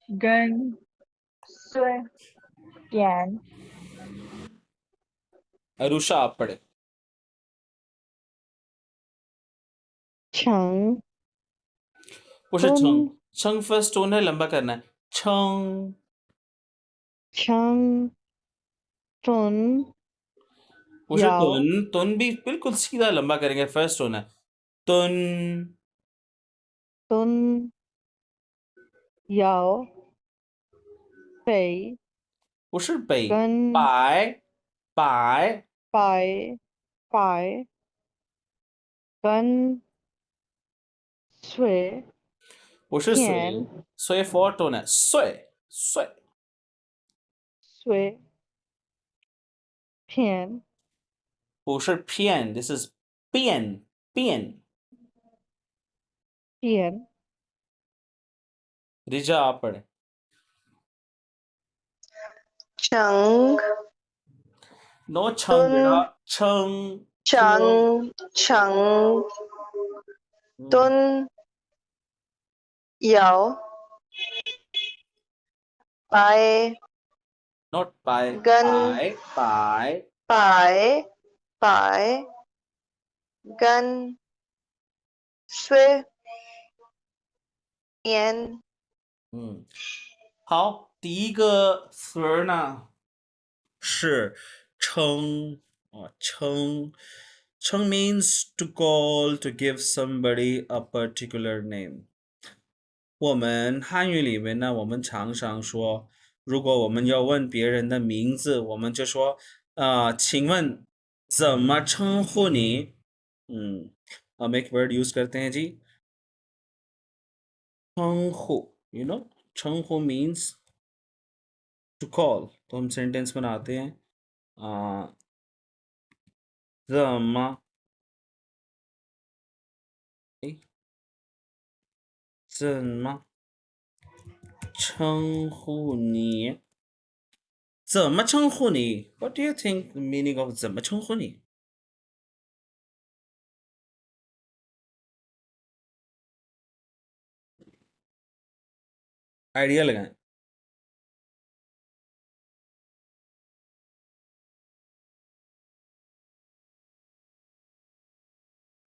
Gun. Sui. Yan. Arusha आप पढ़े। Chang. 不是称 Tun. 称 फर्स्ट टोन है, लंबा करना है।称 Chang. Tun. 不是 Yao. तुन, तुन भी बिल्कुल सीधा लंबा करेंगे, फर्स्ट टोन है। तुन Tun. Yao. Pei. 不是北 Gun. 白白 Pai. Pai. Gun. Sui. 不是水 Pian. 所以 four tone है। 岁岁 Sui. Pian. 不是偏 this is 变变。 Pian. रिजा आप पढ़े। Chang. नो छंग बेटा, Tun. छंग Chang. Chang. Tun. Yao. Pai. Not बाय Gun. बाय बाय Pai. Pai. Gun. Sui. Pian. 好，第一个词儿呢是称啊，称 means to call, to give somebody a particular name。我们汉语里面呢，我们常常说，如果我们要问别人的名字，我们就说请问怎么称呼你？हम एक वर्ड यूज करते हैं जी, 称呼，you know 称呼 means to call। तो हम सेंटेंस बनाते हैं怎么怎么称呼你？怎么称呼你？ What do you think the meaning of 怎么称呼你？ idea लगाएं।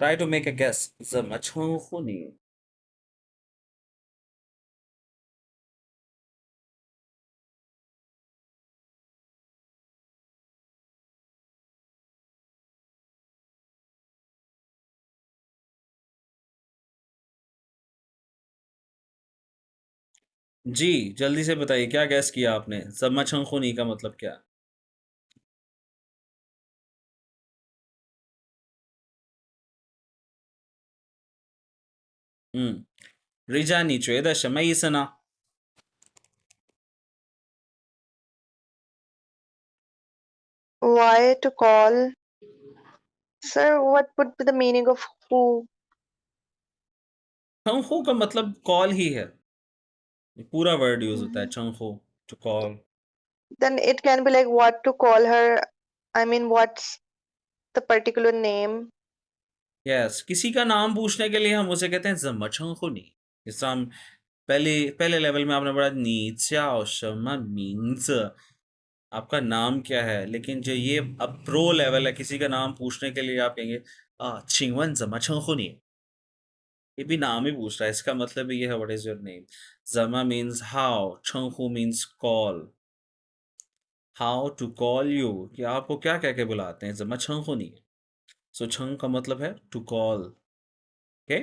Try to make a guess。怎么称呼你？जी जल्दी से बताइए, क्या गैस किया आपने? 怎么称呼你 का मतलब क्या? रिजा 你觉得什么意思呢？ Why to call? Sir, what would be the meaning of who? 称呼का मतलब कॉल ही है, पूरा वर्ड यूज होता है称呼, to call। Then it can be like what to call her. I mean, what's the particular name? Yes, किसी का नाम पूछने के लिए हम उसे कहते हैं 怎么称呼你। जिस तरह हम पहले लेवल में आपने पढ़ा 你叫什么名字, आपका नाम क्या है। लेकिन जो ये अब प्रो लेवल है, किसी का नाम पूछने के लिए आप कहेंगे 请问怎么称呼你? ये भी नाम ही पूछ रहा है, इसका मतलब ये है व्हाट इज योर नेम। जमा मीन्स हाउ, छंगहू means call, how to call you, कि आपको क्या कह के बुलाते हैं, जमा छंगहू नहीं है। सो छंग का मतलब है टू कॉल, ओके।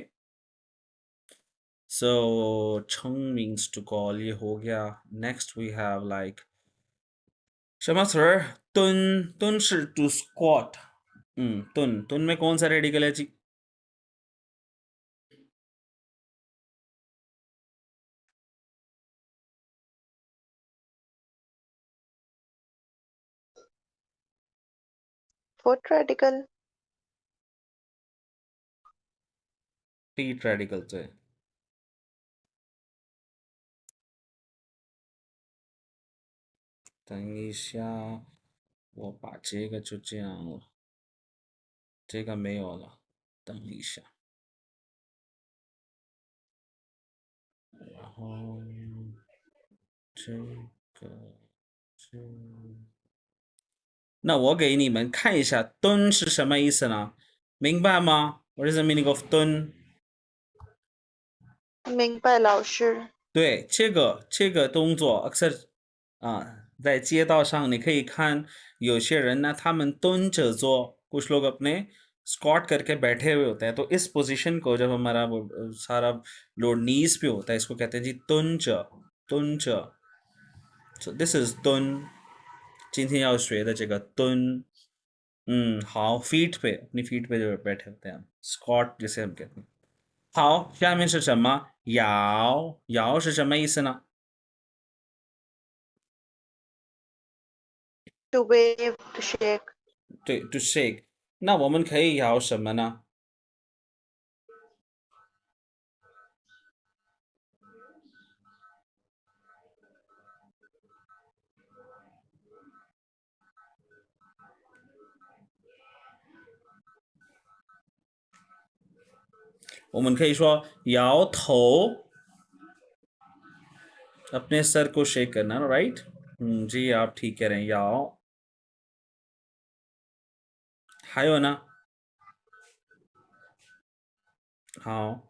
सो छंग मीन्स टू कॉल, ये हो गया। नेक्स्ट वी हैव लाइक, शमा सर, तुन, तुन是 टू स्क्वाट। तुन, तुन में कौन सा रेडिकल है जी? Fourth radical. टीट रेडिकल से।等一下，我把这个就这样了，这个没有了。等一下，然后这个这，那我给你们看一下蹲是什么意思呢？明白吗？What is the meaning of 蹲？明白老师。对，这个动作，अक्सर在街道上你可以看有些人呢，他们蹲着做，कुछ लोग अपने स्क्वाट करके बैठे हुए होते हैं। तो इस पोजीशन को जब हमारा सारा लोड नीज पे होता है, इसको कहते हैं जी तुंज, तुंज। So this is 蹲，今天要学的这个蹲。好，feet पे, अपनी feet पे जो बैठे होते हैं हम, स्क्वाट जिसे हम कहते हैं।好，下面是什么？摇，摇是什么意思呢？To wave, to shake. 对，to shake。那我们可以摇什么呢？我们可以说摇头，अपने सर को शेक करना, राइट। जी आप ठीक कह रहे हैं, याओ। 还有呢？好，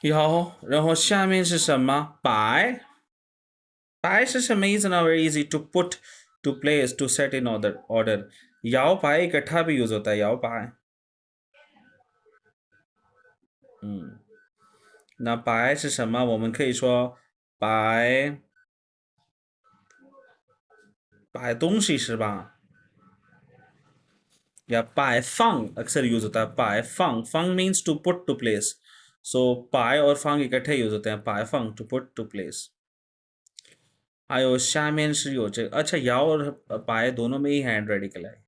摇，然后下面是什么？摆，摆是什么意思呢？Very easy, to put, to place, to set in order。摇摆इकट्ठा भी यूज होता है, 摇摆。那摆是什么？我们可以说摆，摆东西是吧？या 摆放 अक्सर यूज होता है, 摆放, 放 means to put to place, so 摆और 放 इकट्ठे यूज होते हैं, 摆放 to put to place। 还有下面是有这个，अच्छा 摇 और 摆 दोनों में ही हैंड रेडिकल है।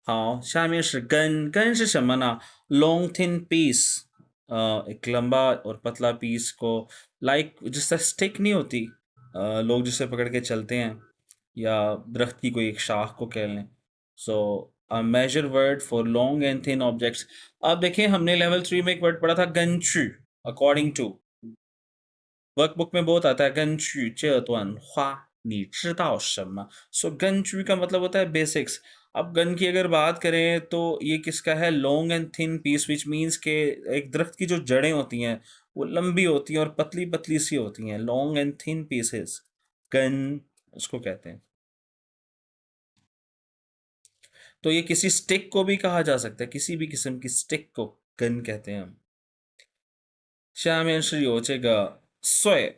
好，下面是根，根是什么呢？long thin piece, एक लंबा और पतला पीस को, लाइक जिससे स्टिक नहीं होती, लोग जिसे पकड़ के चलते हैं, या दरख्त की कोई एक शाख को कह लें। So a major word for long and thin objects. अब देखिए हमने लेवल 3 में एक वर्ड पढ़ा था गंचू, अकॉर्डिंग टू वर्कबुक में बहुत आता है गंचू, 这段话你知道什么? सो गंचू का मतलब होता है बेसिक्स। अब गन की अगर बात करें तो ये किसका है? Long and thin piece, which means के एक दरख्त की जो जड़ें होती हैं वो लंबी होती हैं और पतली पतली सी होती हैं, long and thin pieces, gun उसको कहते हैं। तो ये किसी स्टिक को भी कहा जा सकता है, किसी भी किस्म की स्टिक को गन कहते हैं हम। 下面是有这个碎，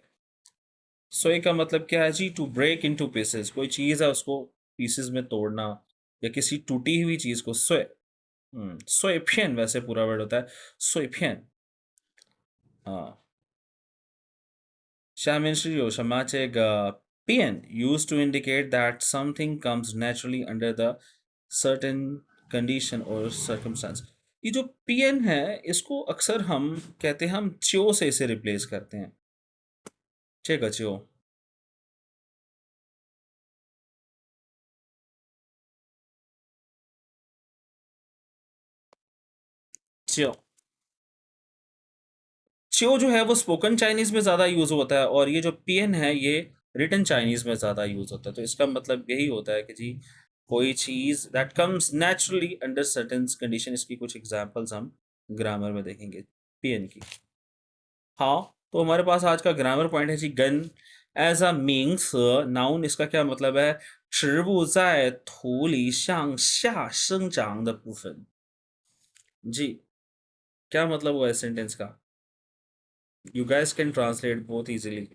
碎का मतलब क्या है जी? टू ब्रेक इनटू पीसेस, कोई चीज है उसको पीसेस में तोड़ना, या किसी टूटी हुई चीज को 碎。碎片 वैसे पूरा वर्ड होता है 碎片啊。下面是有什么？这个变 used to indicate that something comes naturally under the certain condition or circumstance। ये जो पीएन है इसको अक्सर हम कहते हैं, हम च्यो से इसे रिप्लेस करते हैं। चेक च्यो, च्यो, च्यो जो है वो स्पोकन चाइनीज में ज़्यादा यूज़ होता है, और ये जो पीएन है ये रिटन चाइनीज में ज़्यादा यूज़ होता है। तो इसका मतलब यही होता है कि जी कोई चीज़ that comes naturally under certain condition. इसकी कुछ एग्जांपल्स हम ग्रामर में देखेंगे पीएन की। हाँ, तो हमारे पास आज का ग्रामर पॉइंट है जी गन एज अ मीन्स नाउन। इसका क्या मतलब है? 植物在土里向下生长的部分। जी, क्या मतलब हुआ है सेंटेंस का? यू गैस कैन ट्रांसलेट बहुत इजीली।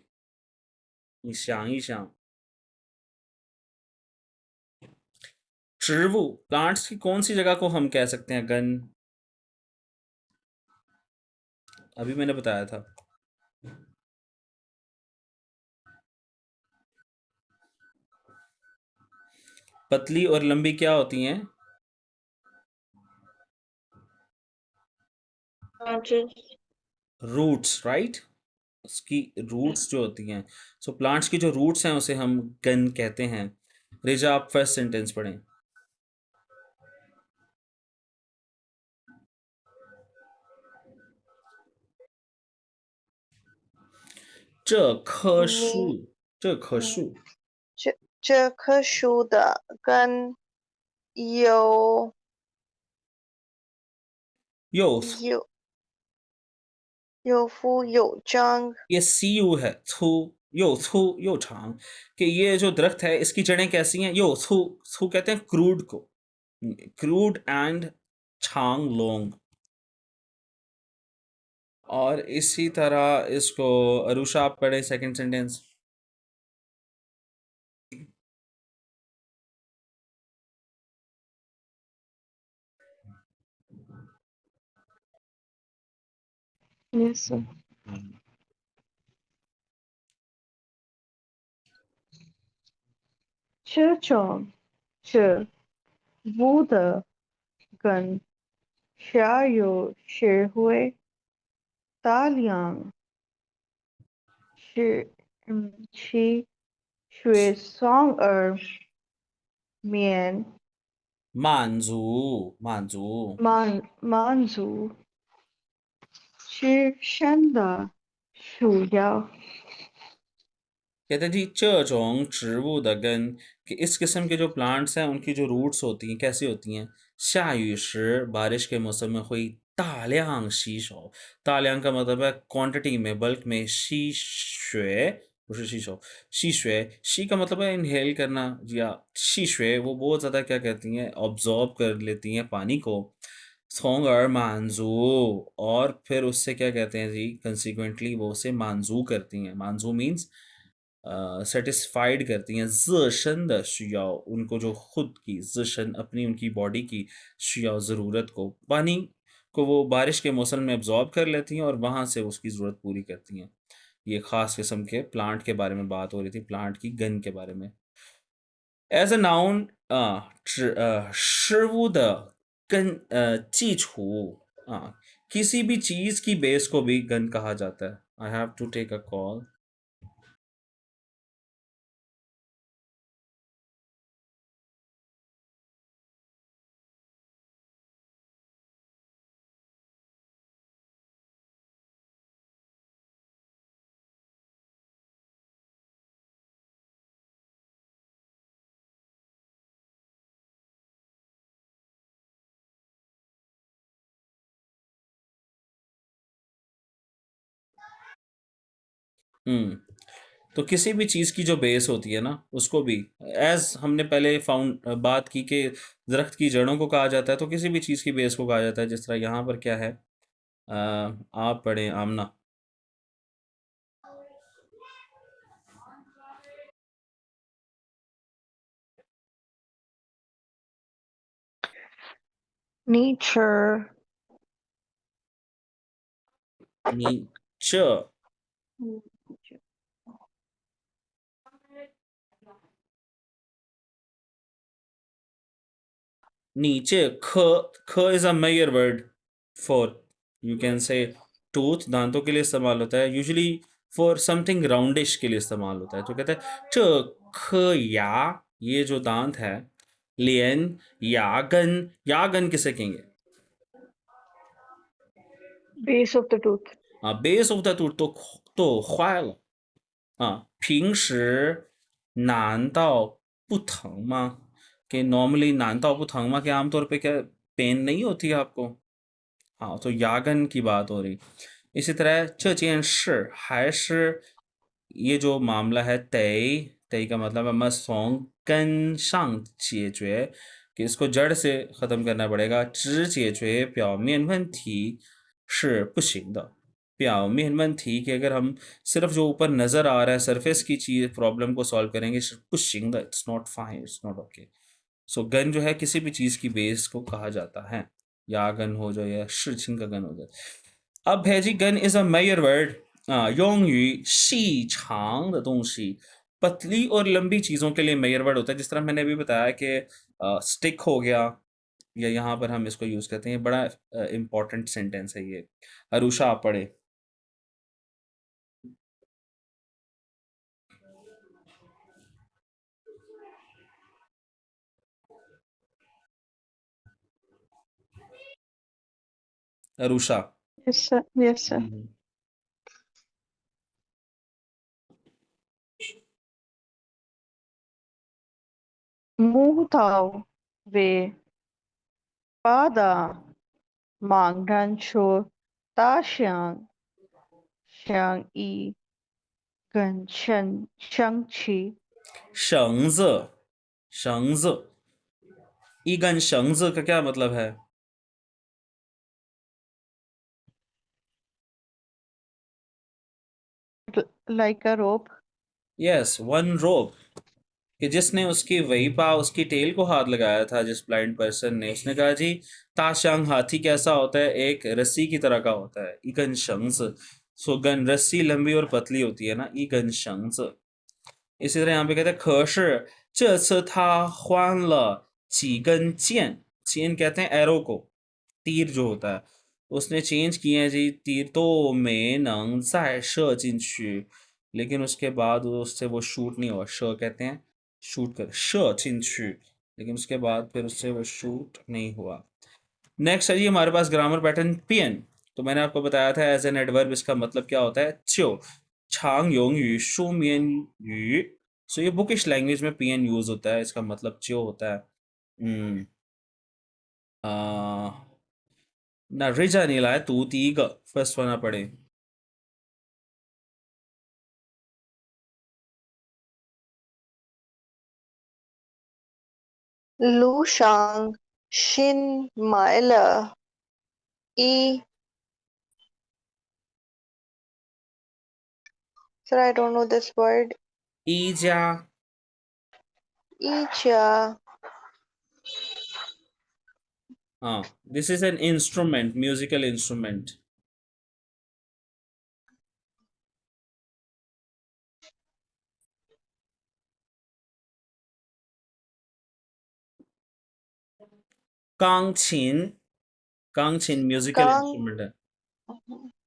你想一想，植物प्लांट्स की कौन सी जगह को हम कह सकते हैं गन? अभी मैंने बताया था। पतली और लंबी क्या होती हैं? Branches. Roots, right? उसकी रूट्स जो होती हैं, सो प्लांट्स की जो रूट्स हैं उसे हम गन कहते हैं। रेजा, आप फर्स्ट सेंटेंस पढ़ें। 这棵你树，这棵嗯，树这棵树的根有又有有复有张， ये सीयू है,粗又长, कि ये जो दरख्त है इसकी जड़ें कैसी हैं? यो थू, थू कहते हैं क्रूड को, क्रूड एंड छांग लोंग। और इसी तरह इसको अरुषा आप पढ़े सेकंड सेंटेंस। Yes, sir. 这种植物的根下有社会大量去学生而面满足满足自身的需要。 कहते हैं जी 这种植物的根, कि इस किस्म के जो प्लांट्स हैं उनकी जो रूट्स होती हैं कैसी होती हैं? 下雨时 बारिश के मौसम में हुई 大量吸收, 大量का मतलब है क्वांटिटी में, बल्क में, 吸水不是吸收, 吸水, शी का मतलब है इनहेल करना, या 吸水 वो बहुत ज़्यादा क्या कहती हैं, ऑब्जॉर्ब कर लेती हैं पानी को। 从而满足, और फिर उससे क्या कहते हैं जी, कंसिक्वेंटली वो उसे मानजू करती हैं। मानजू मीन्स सेटिस्फाइड करती हैं 自身的需要, उनको जो खुद की 自身 अपनी उनकी बॉडी की 需要 ज़रूरत को, पानी को वो बारिश के मौसम में अब्जॉर्ब कर लेती हैं और वहाँ से उसकी ज़रूरत पूरी करती हैं। ये ख़ास किस्म के प्लांट के बारे में बात हो रही थी, प्लांट की गन के बारे में। एज अ नाउन 事物的根基础, किसी भी चीज़ की बेस को भी गन कहा जाता है। I have to take a call. तो किसी भी चीज़ की जो बेस होती है ना, उसको भी, एज हमने पहले बात की कि दरख्त की जड़ों को कहा जाता है, तो किसी भी चीज़ की बेस को कहा जाता है। जिस तरह यहाँ पर क्या है, आप पढ़ें आमना। nature नीचे, नीचे, ख, ख is a major word for, you can say tooth, दांतों के लिए इस्तेमाल होता है, यूजुअली फॉर समथिंग राउंडिश के लिए इस्तेमाल होता है। तो कहते हैं च ख या, ये जो दांत है, लियन यागन, यागन किसे कहेंगे? base of the tooth. base of the tooth 都坏了平时难道不疼吗? कि नॉर्मली 难道不疼吗? कि आमतौर पे क्या पेन नहीं होती है आपको? हाँ, तो यागन की बात हो रही। इसी तरह 这件事还是 ये जो मामला है तय तय का मतलब है मस्ट सॉन्ग कन शांग 解决 कि इसको जड़ से ख़त्म करना पड़ेगा 只解决表面问题是不行的 表面问题कि अगर हम सिर्फ जो ऊपर नज़र आ रहा है सरफेस की चीज़ प्रॉब्लम को सॉल्व करेंगे 是不行的 it's not fine it's not okay so गन जो है किसी भी चीज़ की बेस को कहा जाता है या गन हो जाए या 事情का गन हो जाए अब है जी गन इज अ मेजर वर्ड 用于细长的东西 पतली और लंबी चीज़ों के लिए मेजर वर्ड होता है जिस तरह मैंने अभी बताया कि स्टिक हो गया या यहाँ पर हम इसको यूज़ करते हैं बड़ा इंपॉर्टेंट सेंटेंस है ये अरुषा आप पढ़े Arusha Yes, sir. Yes, sir. हम्म, 木头为八的盲人说大象相依跟生气绳子一根绳子का क्या मतलब है like a rope yes one rope कि जिसने उसकी वही पा उसकी टेल को हाथ लगाया था जिस ब्लाइंड पर्सन ने उसने कहा जी ताशांग हाथी कैसा होता है एक रस्सी की तरह का होता है इगन शंस सो गन रस्सी लंबी और पतली होती है ना इगन शंस इसी तरह यहाँ पे कहते हैं 可是这次他换了几根箭 कहते हैं एरो को तीर जो होता है उसने चेंज किए हैं जी तीर तो मैं नंग 再射进去 लेकिन उसके बाद उससे वो शूट नहीं हुआ श कहते हैं शूट कर 射进去 लेकिन उसके बाद फिर उससे वो शूट नहीं हुआ नेक्स्ट है जी हमारे पास ग्रामर पैटर्न पियन तो मैंने आपको बताया था एज एन एडवर्ब इसका मतलब क्या होता है च्यो छांग योंग यू शू मियन यू सो ये बुकिश लैंग्वेज में पियन यूज होता है इसका मतलब च्यो होता है हम्म, आ, 那 Rija 你来读第一个 first one 啊，पढ़े 卢上新买了一 Sir, I don't know this word. 一家一家 this is an instrument musical instrument 钢琴 musical 钢 instrument है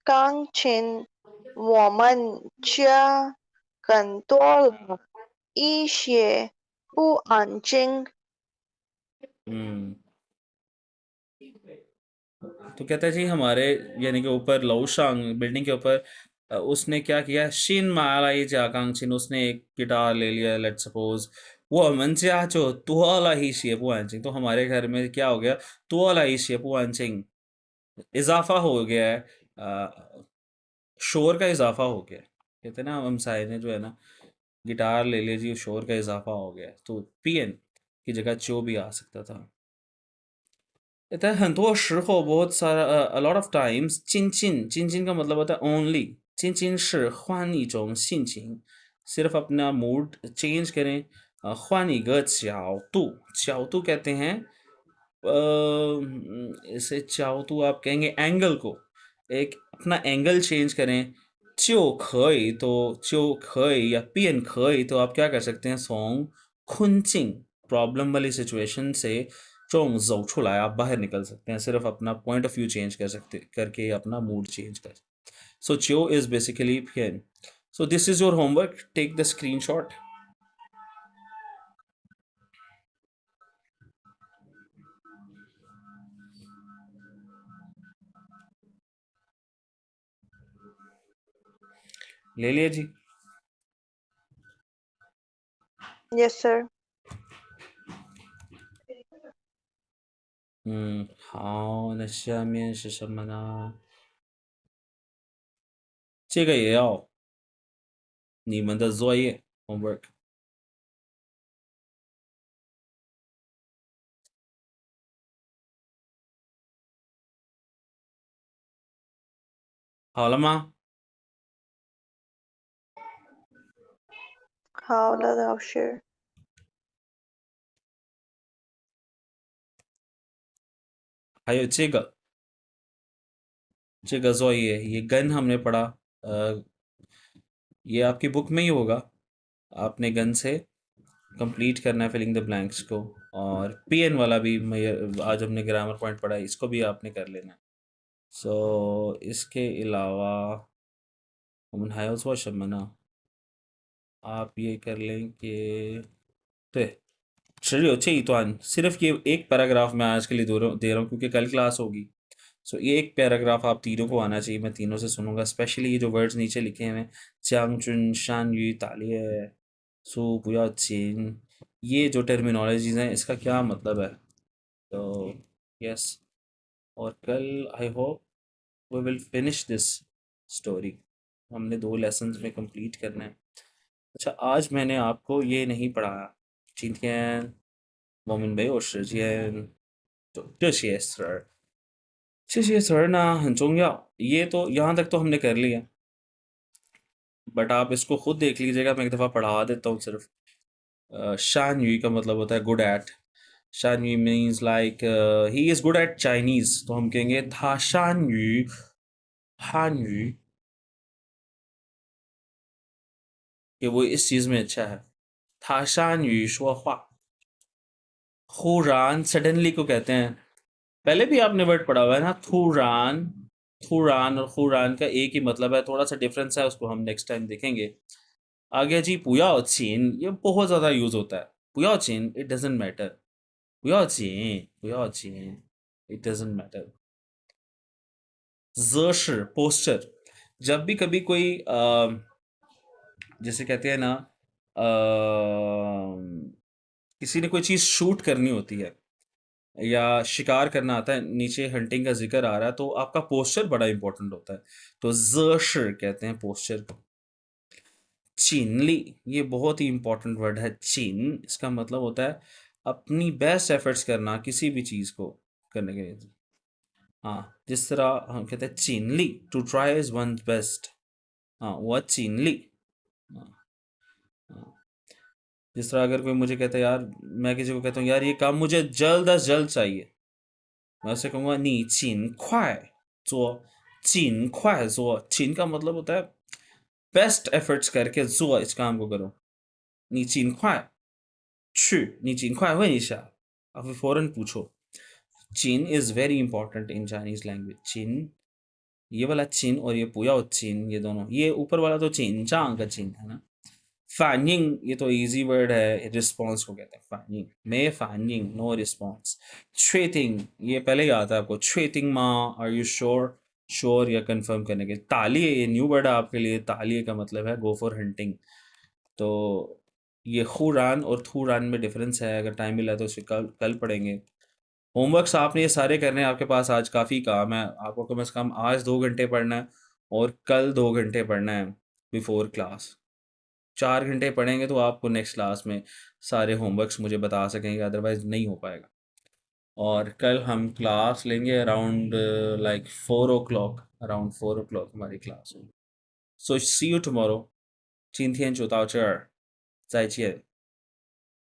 钢琴，我们家很多了一些不安静。हम्म तो कहता है जी हमारे यानी कि ऊपर लौशांग बिल्डिंग के ऊपर उसने क्या किया शिन माला ये जाकांक्षिन उसने एक गिटार ले लिया लेट सपोज वो मंचा जो तुआला ही शेपू आंचिंग तो हमारे घर में क्या हो गया तुआला ही शेपू आंचिंग इजाफा हो गया है शोर का इजाफा हो गया है कहते हैं ना हम साय ने जो है ना गिटार ले लीजिए शोर का इजाफा हो गया है तो पीएन की जगह चो भी आ सकता था कहता है 很多时候 बहुत सारा a lot of times चिन चिन का मतलब होता है ओनली चिन चिन 是换一种心情 सिर्फ अपना मूड चेंज करें 换一个角度 कहते हैं इसे 角度 आप कहेंगे एंगल को एक अपना एंगल चेंज करें 就可以 या 变可以 तो आप क्या कर सकते हैं 从困境 प्रॉब्लम वाली सिचुएशन से 这种走出来 आप बाहर निकल सकते हैं सिर्फ अपना पॉइंट ऑफ व्यू चेंज कर सकते करके अपना मूड चेंज कर सो च्यो इज बेसिकली पेन so this is your homework take the screenshot ले लिया जी Yes, sir. 好，那下面是什么呢？这个也要你们的作业 homework。好了吗？好了，老师。还有这个作业ये गन हमने पढ़ा। ये आपकी बुक में ही होगा। आपने गन से कंप्लीट करना है फिलिंग द ब्लैंक्स को। और पीएन वाला भी आज हमने ग्रामर पॉइंट पढ़ा है, इसको भी आपने कर लेना है। सो इसके अलावा हम शमना आप ये कर लें कि तो चलिए अच्छे ही तो सिर्फ ये एक पैराग्राफ मैं आज के लिए दे रहा हूँ क्योंकि कल क्लास होगी। सो ये एक पैराग्राफ आप तीनों को आना चाहिए, मैं तीनों से सुनूंगा। स्पेशली ये जो वर्ड्स नीचे लिखे हैं च्यांग चुन शान यू तालिय सु पुया चिन, ये जो टर्मिनोलॉजीज हैं इसका क्या मतलब है। तो यस, और कल I hope we will finish this story. हमने 2 लेसन्स में कंप्लीट करना है। अच्छा, आज मैंने आपको ये नहीं पढ़ाया चिंतियन मोमिन भाई और शिजियन तो 这些词儿呢很重要। ये तो यहाँ तक तो हमने कर लिया, बट आप इसको खुद देख लीजिएगा। मैं एक दफ़ा पढ़ा देता हूँ सिर्फ। शान युई का मतलब होता है गुड एट। शान Yui means like he is good at Chinese, तो हम कहेंगे था शान युई हान युई, कि वो इस चीज़ में अच्छा है। था शान युई शुआ हुआ। खुरान सडनली को कहते हैं। पहले भी आपने वर्ड पढ़ा हुआ है ना, थूरान। थूरान और खुरान का एक ही मतलब है, थोड़ा सा डिफरेंस है, उसको हम नेक्स्ट टाइम देखेंगे। आगे जी पुयाओ चीन, ये बहुत ज़्यादा यूज़ होता है। पुयाओ चीन इट डजेंट मैटर। पुयाओ चीन पुयाओ चीन इट डजेंट मैटर। जर्शर पोस्टर, जब भी कभी कोई जैसे कहते हैं ना किसी ने कोई चीज़ शूट करनी होती है या शिकार करना आता है, नीचे हंटिंग का जिक्र आ रहा है, तो आपका पोस्चर बड़ा इंपॉर्टेंट होता है। तो जर्शर कहते हैं पोस्चर को। चिनली, ये बहुत ही इंपॉर्टेंट वर्ड है। चिन, इसका मतलब होता है अपनी बेस्ट एफर्ट्स करना किसी भी चीज़ को करने के लिए। हाँ, जिस तरह हम कहते हैं चिनली, to try is one best. हाँ, वह चिनली। हाँ, हाँ। जिस तरह अगर कोई मुझे कहता है यार, मैं किसी को कहता हूँ यार ये काम मुझे जल्द अज जल्द चाहिए, मैं उससे कहूँगा नी चिन ख्वाई जो। चिन ख्वाई जो, चिन का मतलब होता है बेस्ट एफर्ट्स करके जो इस काम को करो। नी चिन ख्वाई नी चिन ख्वाई वन इशा, आप फिर फौरन पूछो। चिन is very important in Chinese language. चिन, ये वाला चिन और ये पुयाओ चिन, ये दोनों, ये ऊपर वाला तो चिन चांग का चिन है ना। फैनिंग, ये तो इजी वर्ड है, रिस्पॉन्स को कहते हैं फैनिंग। मे फैनिंग नो रिस्पॉन्स। छेटिंग, ये पहले ही आता है आपको। छेटिंग माँ, आर यू श्योर, श्योर या कंफर्म करने के। तालिए, ये न्यू वर्ड है आपके लिए। तालिए का मतलब है गो फॉर हंटिंग। तो ये खुरान और थूरान में डिफरेंस है, अगर टाइम मिला तो उसे कल पढ़ेंगे। होमवर्क्स आपने ये सारे करने हैं, आपके पास आज काफ़ी काम है। आपको कम से कम आज 2 घंटे पढ़ना है और कल 2 घंटे पढ़ना है बिफोर क्लास। 4 घंटे पढ़ेंगे तो आपको नेक्स्ट क्लास में सारे होमवर्क्स मुझे बता सकेंगे, अदरवाइज़ नहीं हो पाएगा। और कल हम क्लास लेंगे अराउंड लाइक 4 ओ क्लॉक, अराउंड 4 ओ क्लॉक हमारी क्लास होगी। सो सी यू टुमारो। 今天就到这儿，再见。